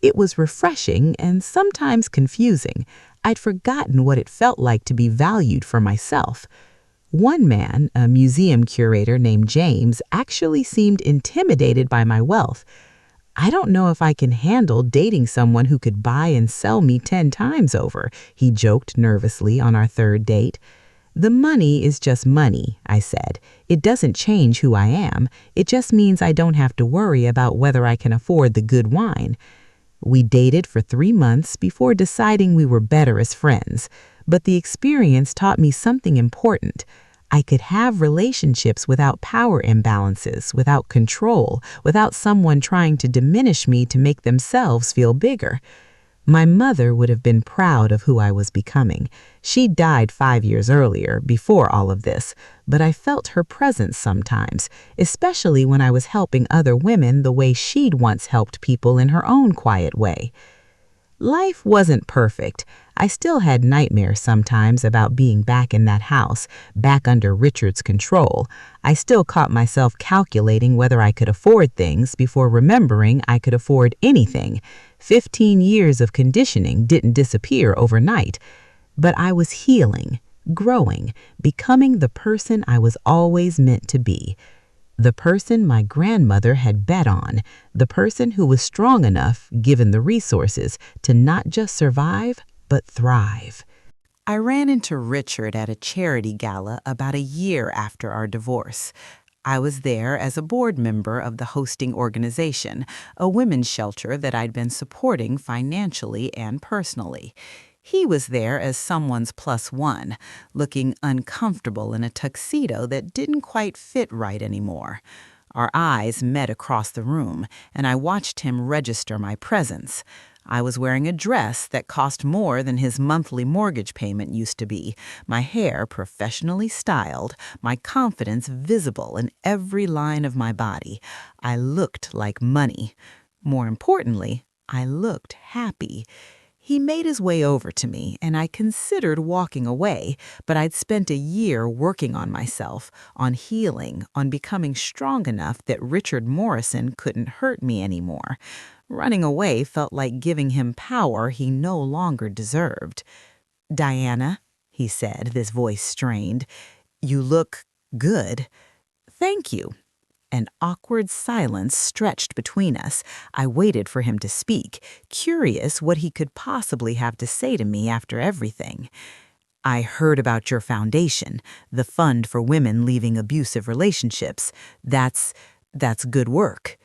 It was refreshing and sometimes confusing. I'd forgotten what it felt like to be valued for myself. One man, a museum curator named James, actually seemed intimidated by my wealth. "I don't know if I can handle dating someone who could buy and sell me 10 times over," he joked nervously on our 3rd date. "The money is just money," I said. "It doesn't change who I am. It just means I don't have to worry about whether I can afford the good wine." We dated for 3 months before deciding we were better as friends. But the experience taught me something important. I could have relationships without power imbalances, without control, without someone trying to diminish me to make themselves feel bigger. My mother would have been proud of who I was becoming. She died 5 years earlier, before all of this, but I felt her presence sometimes, especially when I was helping other women the way she'd once helped people in her own quiet way. Life wasn't perfect. I still had nightmares sometimes about being back in that house, back under Richard's control. I still caught myself calculating whether I could afford things before remembering I could afford anything. 15 years of conditioning didn't disappear overnight. But I was healing, growing, becoming the person I was always meant to be. The person my grandmother had bet on, the person who was strong enough, given the resources, to not just survive, but thrive. I ran into Richard at a charity gala about a year after our divorce. I was there as a board member of the hosting organization, a women's shelter that I'd been supporting financially and personally. He was there as someone's +1, looking uncomfortable in a tuxedo that didn't quite fit right anymore. Our eyes met across the room, and I watched him register my presence. I was wearing a dress that cost more than his monthly mortgage payment used to be, my hair professionally styled, my confidence visible in every line of my body. I looked like money. More importantly, I looked happy. He made his way over to me, and I considered walking away, but I'd spent a year working on myself, on healing, on becoming strong enough that Richard Morrison couldn't hurt me anymore. Running away felt like giving him power he no longer deserved. "Diana," he said, his voice strained, "you look good." "Thank you." An awkward silence stretched between us. I waited for him to speak, curious what he could possibly have to say to me after everything. "I heard about your foundation, the fund for women leaving abusive relationships. That's good work."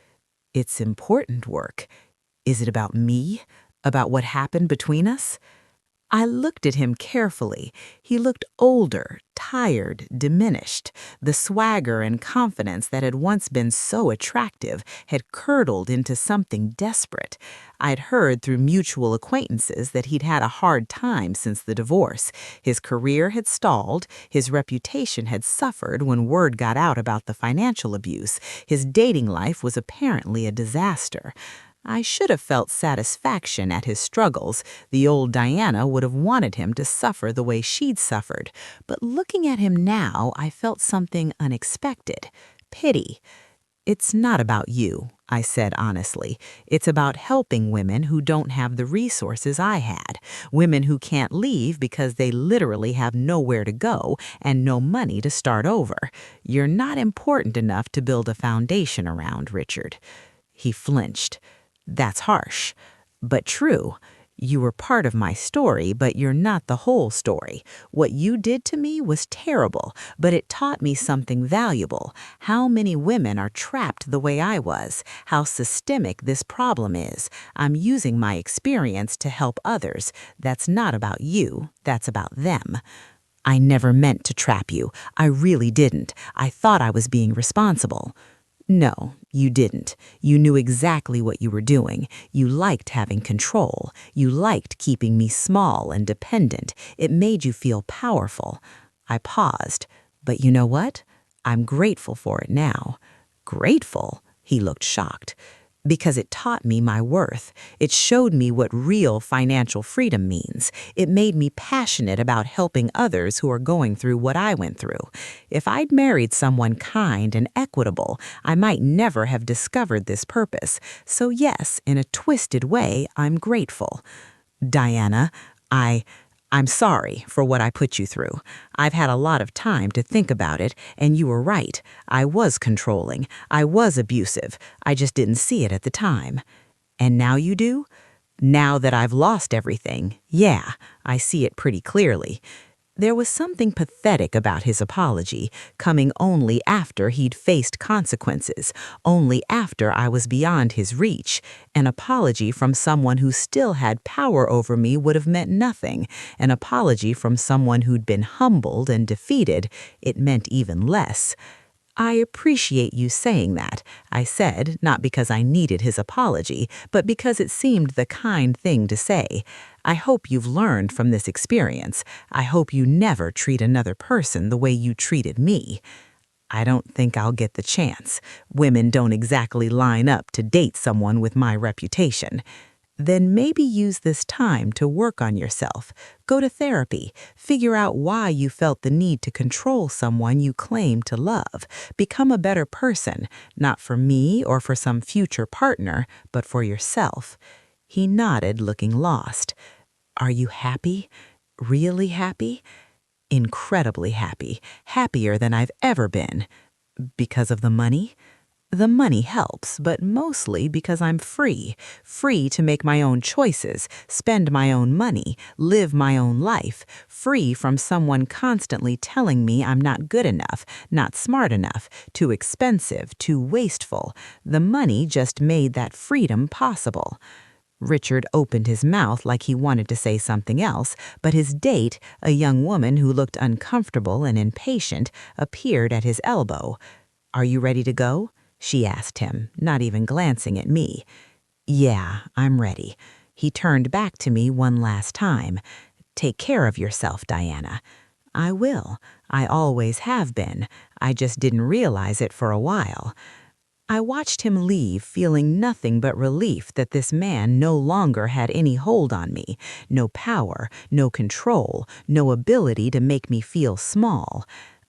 "It's important work." "Is it about me? About what happened between us?" I looked at him carefully. He looked older, tired, diminished. The swagger and confidence that had once been so attractive had curdled into something desperate. I'd heard through mutual acquaintances that he'd had a hard time since the divorce. His career had stalled, his reputation had suffered when word got out about the financial abuse. His dating life was apparently a disaster. I should have felt satisfaction at his struggles. The old Diana would have wanted him to suffer the way she'd suffered. But looking at him now, I felt something unexpected. Pity. "It's not about you," I said honestly. "It's about helping women who don't have the resources I had. Women who can't leave because they literally have nowhere to go and no money to start over. You're not important enough to build a foundation around, Richard." He flinched. "That's harsh, but true. You were part of my story, but you're not the whole story. What you did to me was terrible, but it taught me something valuable. How many women are trapped the way I was, how systemic this problem is. I'm using my experience to help others. That's not about you, that's about them." "I never meant to trap you. I really didn't. I thought I was being responsible." "No, you didn't. You knew exactly what you were doing. You liked having control. You liked keeping me small and dependent. It made you feel powerful." I paused. "But you know what? I'm grateful for it now." "Grateful?" He looked shocked. "Because it taught me my worth. It showed me what real financial freedom means. It made me passionate about helping others who are going through what I went through. If I'd married someone kind and equitable, I might never have discovered this purpose. So yes, in a twisted way, I'm grateful." "Diana, I'm sorry for what I put you through. I've had a lot of time to think about it, and you were right. I was controlling. I was abusive. I just didn't see it at the time." "And now you do?" "Now that I've lost everything, yeah, I see it pretty clearly." There was something pathetic about his apology, coming only after he'd faced consequences, only after I was beyond his reach. An apology from someone who still had power over me would have meant nothing. An apology from someone who'd been humbled and defeated, it meant even less. "I appreciate you saying that," I said, not because I needed his apology, but because it seemed the kind thing to say. "I hope you've learned from this experience. I hope you never treat another person the way you treated me." "I don't think I'll get the chance. Women don't exactly line up to date someone with my reputation." "Then maybe use this time to work on yourself. Go to therapy. Figure out why you felt the need to control someone you claim to love. Become a better person, not for me or for some future partner, but for yourself." He nodded, looking lost. "Are you happy? Really happy?" "Incredibly happy. Happier than I've ever been." "Because of the money?" "The money helps, but mostly because I'm free. Free to make my own choices, spend my own money, live my own life. Free from someone constantly telling me I'm not good enough, not smart enough, too expensive, too wasteful. The money just made that freedom possible." Richard opened his mouth like he wanted to say something else, but his date, a young woman who looked uncomfortable and impatient, appeared at his elbow. "Are you ready to go?" she asked him, not even glancing at me. "Yeah, I'm ready." He turned back to me one last time. "Take care of yourself, Diana." "I will. I always have been. I just didn't realize it for a while." I watched him leave, feeling nothing but relief that this man no longer had any hold on me, no power, no control, no ability to make me feel small.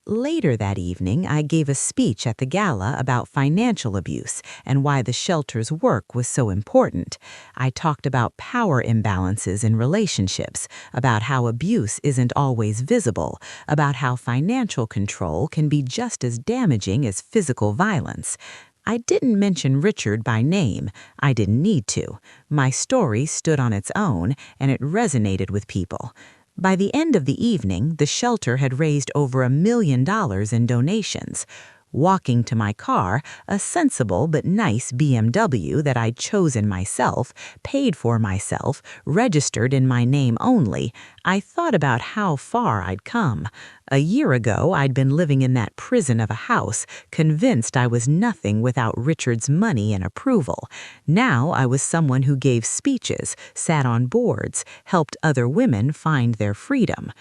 Later that evening, I gave a speech at the gala about financial abuse and why the shelter's work was so important. I talked about power imbalances in relationships, about how abuse isn't always visible, about how financial control can be just as damaging as physical violence. I didn't mention Richard by name. I didn't need to. My story stood on its own, and it resonated with people. By the end of the evening, the shelter had raised over $1 million in donations. Walking to my car, a sensible but nice BMW that I'd chosen myself, paid for myself, registered in my name only, I thought about how far I'd come. A year ago, I'd been living in that prison of a house, convinced I was nothing without Richard's money and approval. Now I was someone who gave speeches, sat on boards, helped other women find their freedom.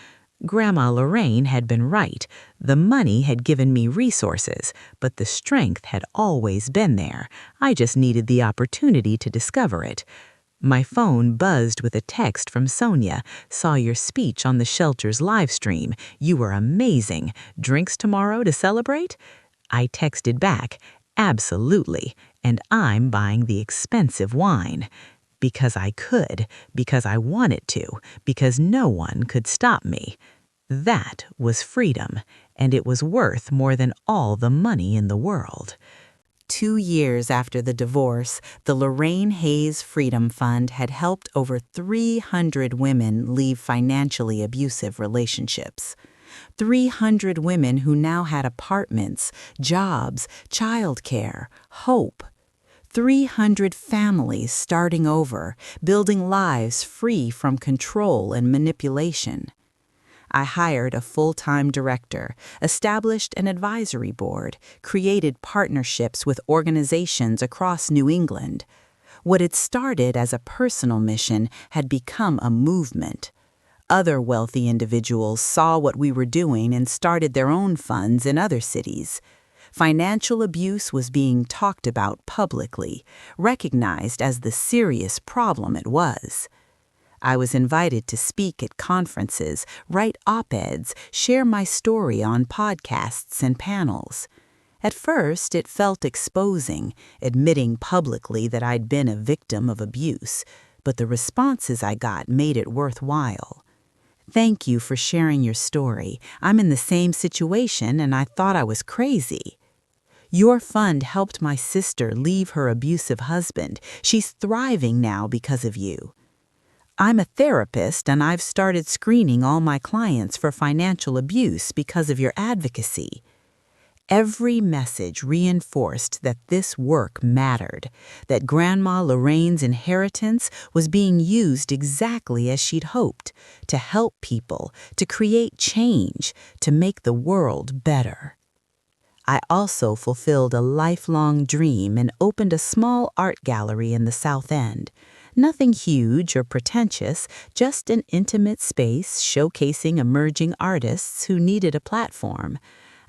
Grandma Lorraine had been right. The money had given me resources, but the strength had always been there. I just needed the opportunity to discover it. My phone buzzed with a text from Sonia. "Saw your speech on the shelter's live stream. You were amazing. Drinks tomorrow to celebrate?" I texted back, "Absolutely, and I'm buying the expensive wine." Because I could, because I wanted to, because no one could stop me. That was freedom, and it was worth more than all the money in the world. 2 years after the divorce, the Lorraine Hayes Freedom Fund had helped over 300 women leave financially abusive relationships. 300 women who now had apartments, jobs, childcare, hope. 300 families starting over, building lives free from control and manipulation. I hired a full-time director, established an advisory board, created partnerships with organizations across New England. What had started as a personal mission had become a movement. Other wealthy individuals saw what we were doing and started their own funds in other cities. Financial abuse was being talked about publicly, recognized as the serious problem it was. I was invited to speak at conferences, write op-eds, share my story on podcasts and panels. At first, it felt exposing, admitting publicly that I'd been a victim of abuse, but the responses I got made it worthwhile. "Thank you for sharing your story. I'm in the same situation and I thought I was crazy." "Your fund helped my sister leave her abusive husband. She's thriving now because of you." "I'm a therapist and I've started screening all my clients for financial abuse because of your advocacy." Every message reinforced that this work mattered, that Grandma Lorraine's inheritance was being used exactly as she'd hoped, to help people, to create change, to make the world better. I also fulfilled a lifelong dream and opened a small art gallery in the South End. Nothing huge or pretentious, just an intimate space showcasing emerging artists who needed a platform.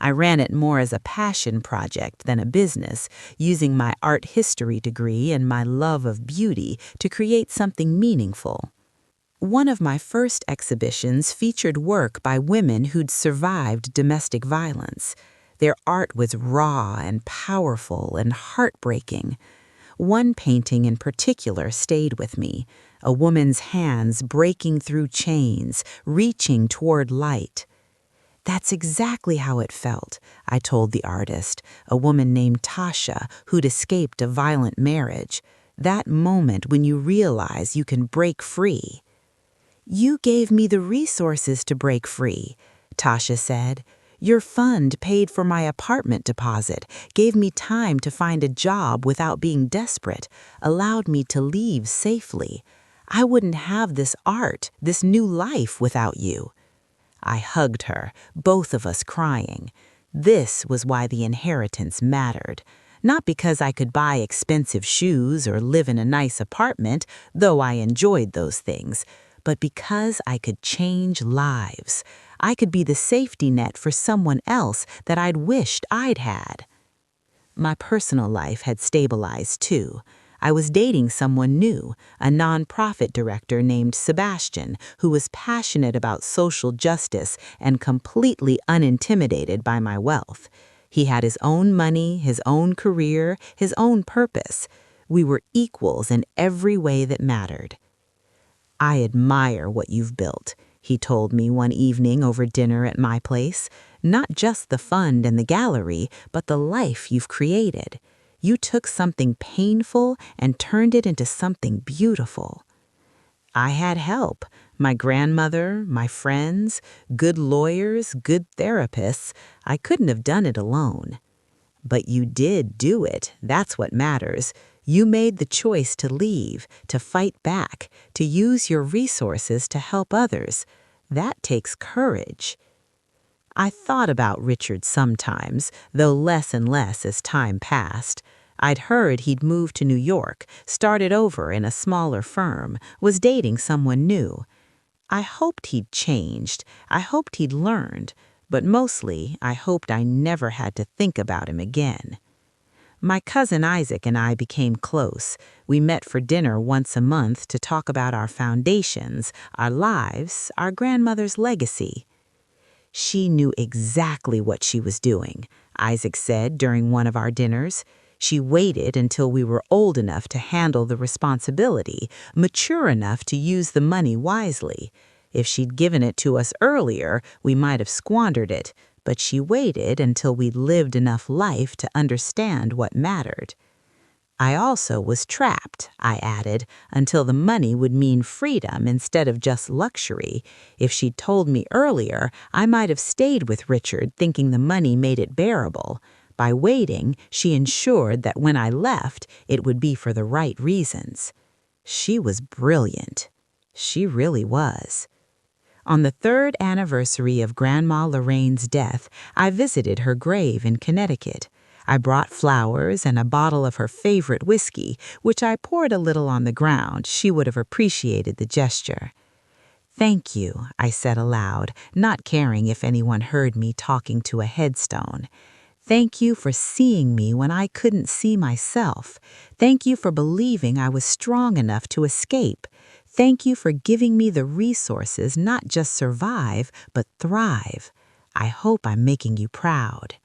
I ran it more as a passion project than a business, using my art history degree and my love of beauty to create something meaningful. One of my first exhibitions featured work by women who'd survived domestic violence. Their art was raw and powerful and heartbreaking. One painting in particular stayed with me, a woman's hands breaking through chains, reaching toward light. "That's exactly how it felt," I told the artist, a woman named Tasha who'd escaped a violent marriage. "That moment when you realize you can break free." "You gave me the resources to break free," Tasha said. "Your fund paid for my apartment deposit, gave me time to find a job without being desperate, allowed me to leave safely. I wouldn't have this art, this new life without you." I hugged her, both of us crying. This was why the inheritance mattered. Not because I could buy expensive shoes or live in a nice apartment, though I enjoyed those things, but because I could change lives. I could be the safety net for someone else that I'd wished I'd had. My personal life had stabilized too. I was dating someone new, a nonprofit director named Sebastian, who was passionate about social justice and completely unintimidated by my wealth. He had his own money, his own career, his own purpose. We were equals in every way that mattered. "I admire what you've built," he told me one evening over dinner at my place. "Not just the fund and the gallery, but the life you've created. You took something painful and turned it into something beautiful." I had help. My grandmother, my friends, good lawyers, good therapists. I couldn't have done it alone. But you did do it. That's what matters. You made the choice to leave, to fight back, to use your resources to help others. That takes courage. I thought about Richard sometimes, though less and less as time passed. I'd heard he'd moved to New York, started over in a smaller firm, was dating someone new. I hoped he'd changed. I hoped he'd learned. But mostly, I hoped I never had to think about him again. My cousin Isaac and I became close. We met for dinner once a month to talk about our foundations, our lives, our grandmother's legacy. "She knew exactly what she was doing," Isaac said during one of our dinners. "She waited until we were old enough to handle the responsibility, mature enough to use the money wisely. If she'd given it to us earlier, we might have squandered it, but she waited until we'd lived enough life to understand what mattered." I also was trapped, I added, until the money would mean freedom instead of just luxury. If she'd told me earlier, I might have stayed with Richard thinking the money made it bearable. By waiting, she ensured that when I left, it would be for the right reasons. She was brilliant. She really was. On the 3rd anniversary of Grandma Lorraine's death, I visited her grave in Connecticut. I brought flowers and a bottle of her favorite whiskey, which I poured a little on the ground. She would have appreciated the gesture. "Thank you," I said aloud, not caring if anyone heard me talking to a headstone. "Thank you for seeing me when I couldn't see myself. Thank you for believing I was strong enough to escape. Thank you for giving me the resources not just survive, but thrive. I hope I'm making you proud."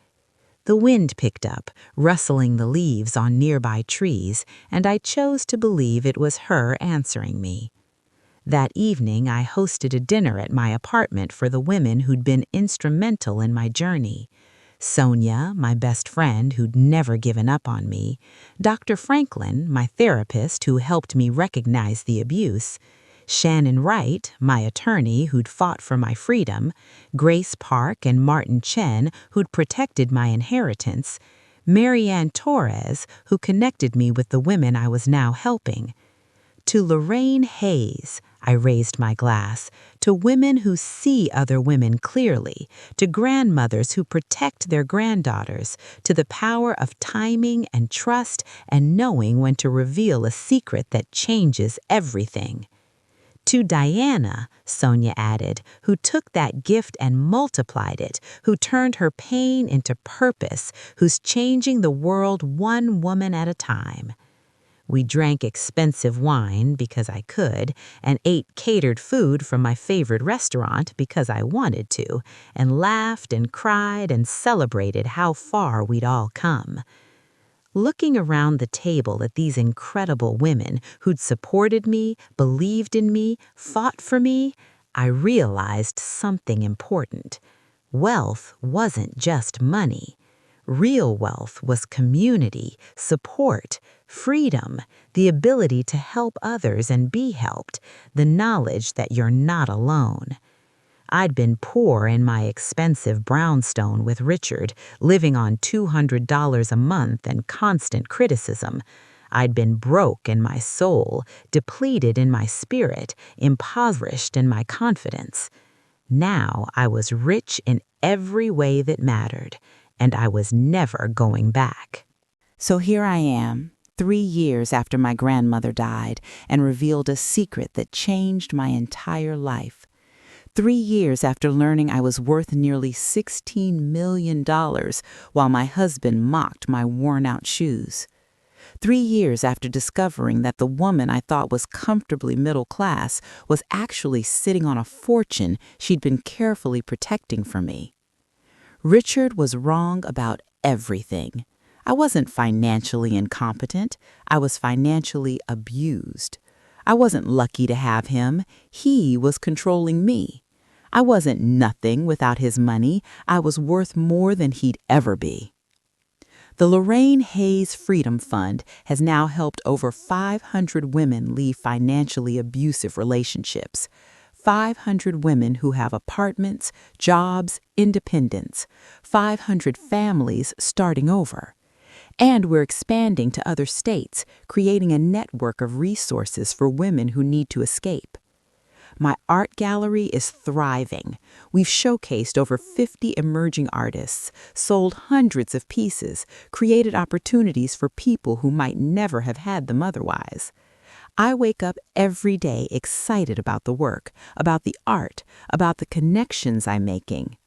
The wind picked up, rustling the leaves on nearby trees, and I chose to believe it was her answering me. That evening, I hosted a dinner at my apartment for the women who'd been instrumental in my journey. Sonia, my best friend who'd never given up on me, Dr. Franklin, my therapist who helped me recognize the abuse, Shannon Wright, my attorney who'd fought for my freedom, Grace Park and Martin Chen who'd protected my inheritance, Marianne Torres who connected me with the women I was now helping. To Lorraine Hayes, I raised my glass, to women who see other women clearly, to grandmothers who protect their granddaughters, to the power of timing and trust and knowing when to reveal a secret that changes everything. To Diana, Sonia added, who took that gift and multiplied it, who turned her pain into purpose, who's changing the world one woman at a time. We drank expensive wine because I could, and ate catered food from my favorite restaurant because I wanted to, and laughed and cried and celebrated how far we'd all come. Looking around the table at these incredible women who'd supported me, believed in me, fought for me, I realized something important. Wealth wasn't just money. Real wealth was community, support, freedom, the ability to help others and be helped, the knowledge that you're not alone. I'd been poor in my expensive brownstone with Richard, living on $200 a month and constant criticism. I'd been broke in my soul, depleted in my spirit, impoverished in my confidence. Now I was rich in every way that mattered, and I was never going back. So here I am, 3 years after my grandmother died and revealed a secret that changed my entire life. 3 years after learning I was worth nearly $16 million while my husband mocked my worn-out shoes. 3 years after discovering that the woman I thought was comfortably middle class was actually sitting on a fortune she'd been carefully protecting for me. Richard was wrong about everything. I wasn't financially incompetent. I was financially abused. I wasn't lucky to have him. He was controlling me. I wasn't nothing without his money. I was worth more than he'd ever be. The Lorraine Hayes Freedom Fund has now helped over 500 women leave financially abusive relationships. 500 women who have apartments, jobs, independence. 500 families starting over. And we're expanding to other states, creating a network of resources for women who need to escape. My art gallery is thriving. We've showcased over 50 emerging artists, sold hundreds of pieces, created opportunities for people who might never have had them otherwise. I wake up every day excited about the work, about the art, about the connections I'm making.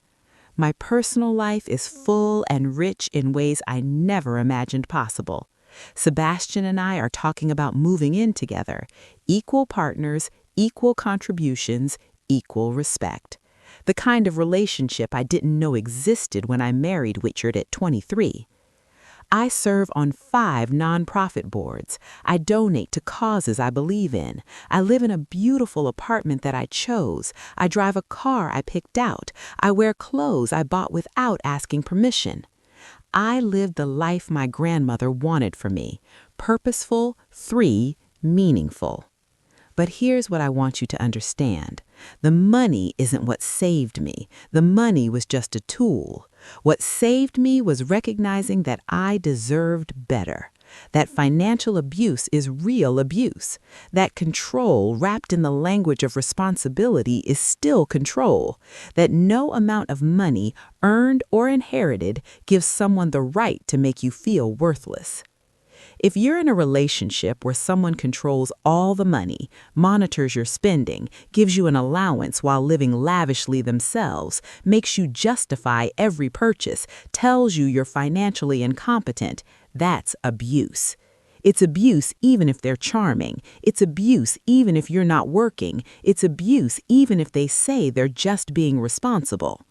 My personal life is full and rich in ways I never imagined possible. Sebastian and I are talking about moving in together, equal partners, equal contributions, equal respect. The kind of relationship I didn't know existed when I married Richard at 23. I serve on 5 nonprofit boards. I donate to causes I believe in. I live in a beautiful apartment that I chose. I drive a car I picked out. I wear clothes I bought without asking permission. I live the life my grandmother wanted for me. Purposeful, free, meaningful. But here's what I want you to understand. The money isn't what saved me. The money was just a tool. What saved me was recognizing that I deserved better. That financial abuse is real abuse. That control wrapped in the language of responsibility is still control. That no amount of money, earned or inherited, gives someone the right to make you feel worthless. If you're in a relationship where someone controls all the money, monitors your spending, gives you an allowance while living lavishly themselves, makes you justify every purchase, tells you you're financially incompetent, that's abuse. It's abuse even if they're charming. It's abuse even if you're not working. It's abuse even if they say they're just being responsible.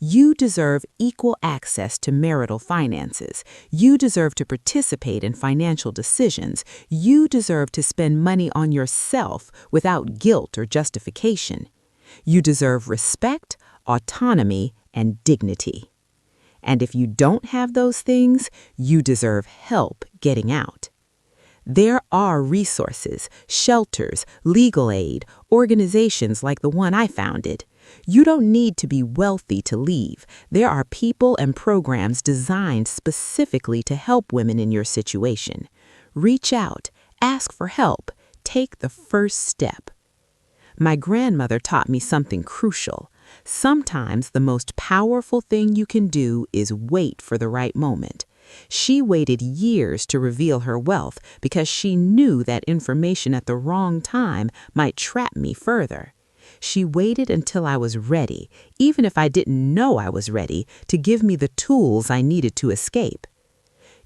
You deserve equal access to marital finances. You deserve to participate in financial decisions. You deserve to spend money on yourself without guilt or justification. You deserve respect, autonomy, and dignity. And if you don't have those things, you deserve help getting out. There are resources, shelters, legal aid, organizations like the one I founded. You don't need to be wealthy to leave. There are people and programs designed specifically to help women in your situation. Reach out, ask for help, take the first step. My grandmother taught me something crucial. Sometimes the most powerful thing you can do is wait for the right moment. She waited years to reveal her wealth because she knew that information at the wrong time might trap me further. She waited until I was ready, even if I didn't know I was ready, to give me the tools I needed to escape.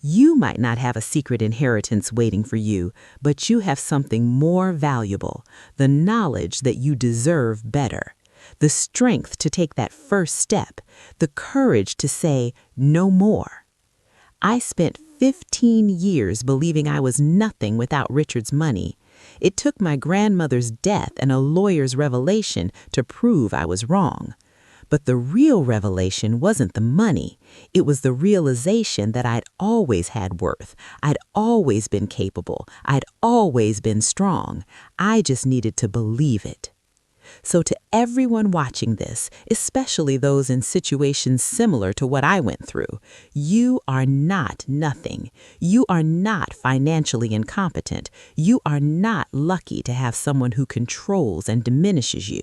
You might not have a secret inheritance waiting for you, but you have something more valuable, the knowledge that you deserve better, the strength to take that first step, the courage to say no more. I spent 15 years believing I was nothing without Richard's money. It took my grandmother's death and a lawyer's revelation to prove I was wrong. But the real revelation wasn't the money. It was the realization that I'd always had worth. I'd always been capable. I'd always been strong. I just needed to believe it. So to everyone watching this, especially those in situations similar to what I went through, you are not nothing. You are not financially incompetent. You are not lucky to have someone who controls and diminishes you.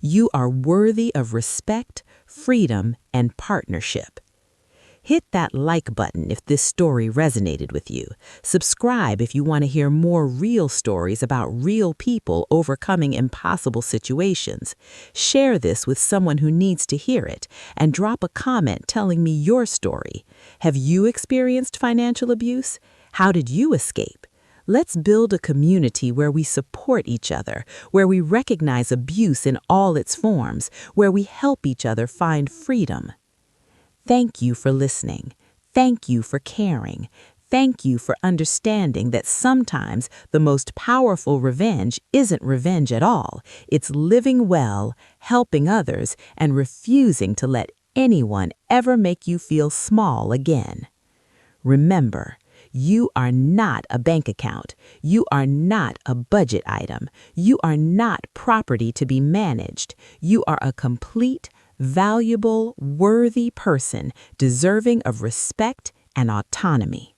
You are worthy of respect, freedom, and partnership. Hit that like button if this story resonated with you. Subscribe if you want to hear more real stories about real people overcoming impossible situations. Share this with someone who needs to hear it, and drop a comment telling me your story. Have you experienced financial abuse? How did you escape? Let's build a community where we support each other, where we recognize abuse in all its forms, where we help each other find freedom. Thank you for listening. Thank you for caring. Thank you for understanding that sometimes the most powerful revenge isn't revenge at all. It's living well, helping others, and refusing to let anyone ever make you feel small again. Remember, you are not a bank account. You are not a budget item. You are not property to be managed. You are a complete, valuable, worthy person deserving of respect and autonomy.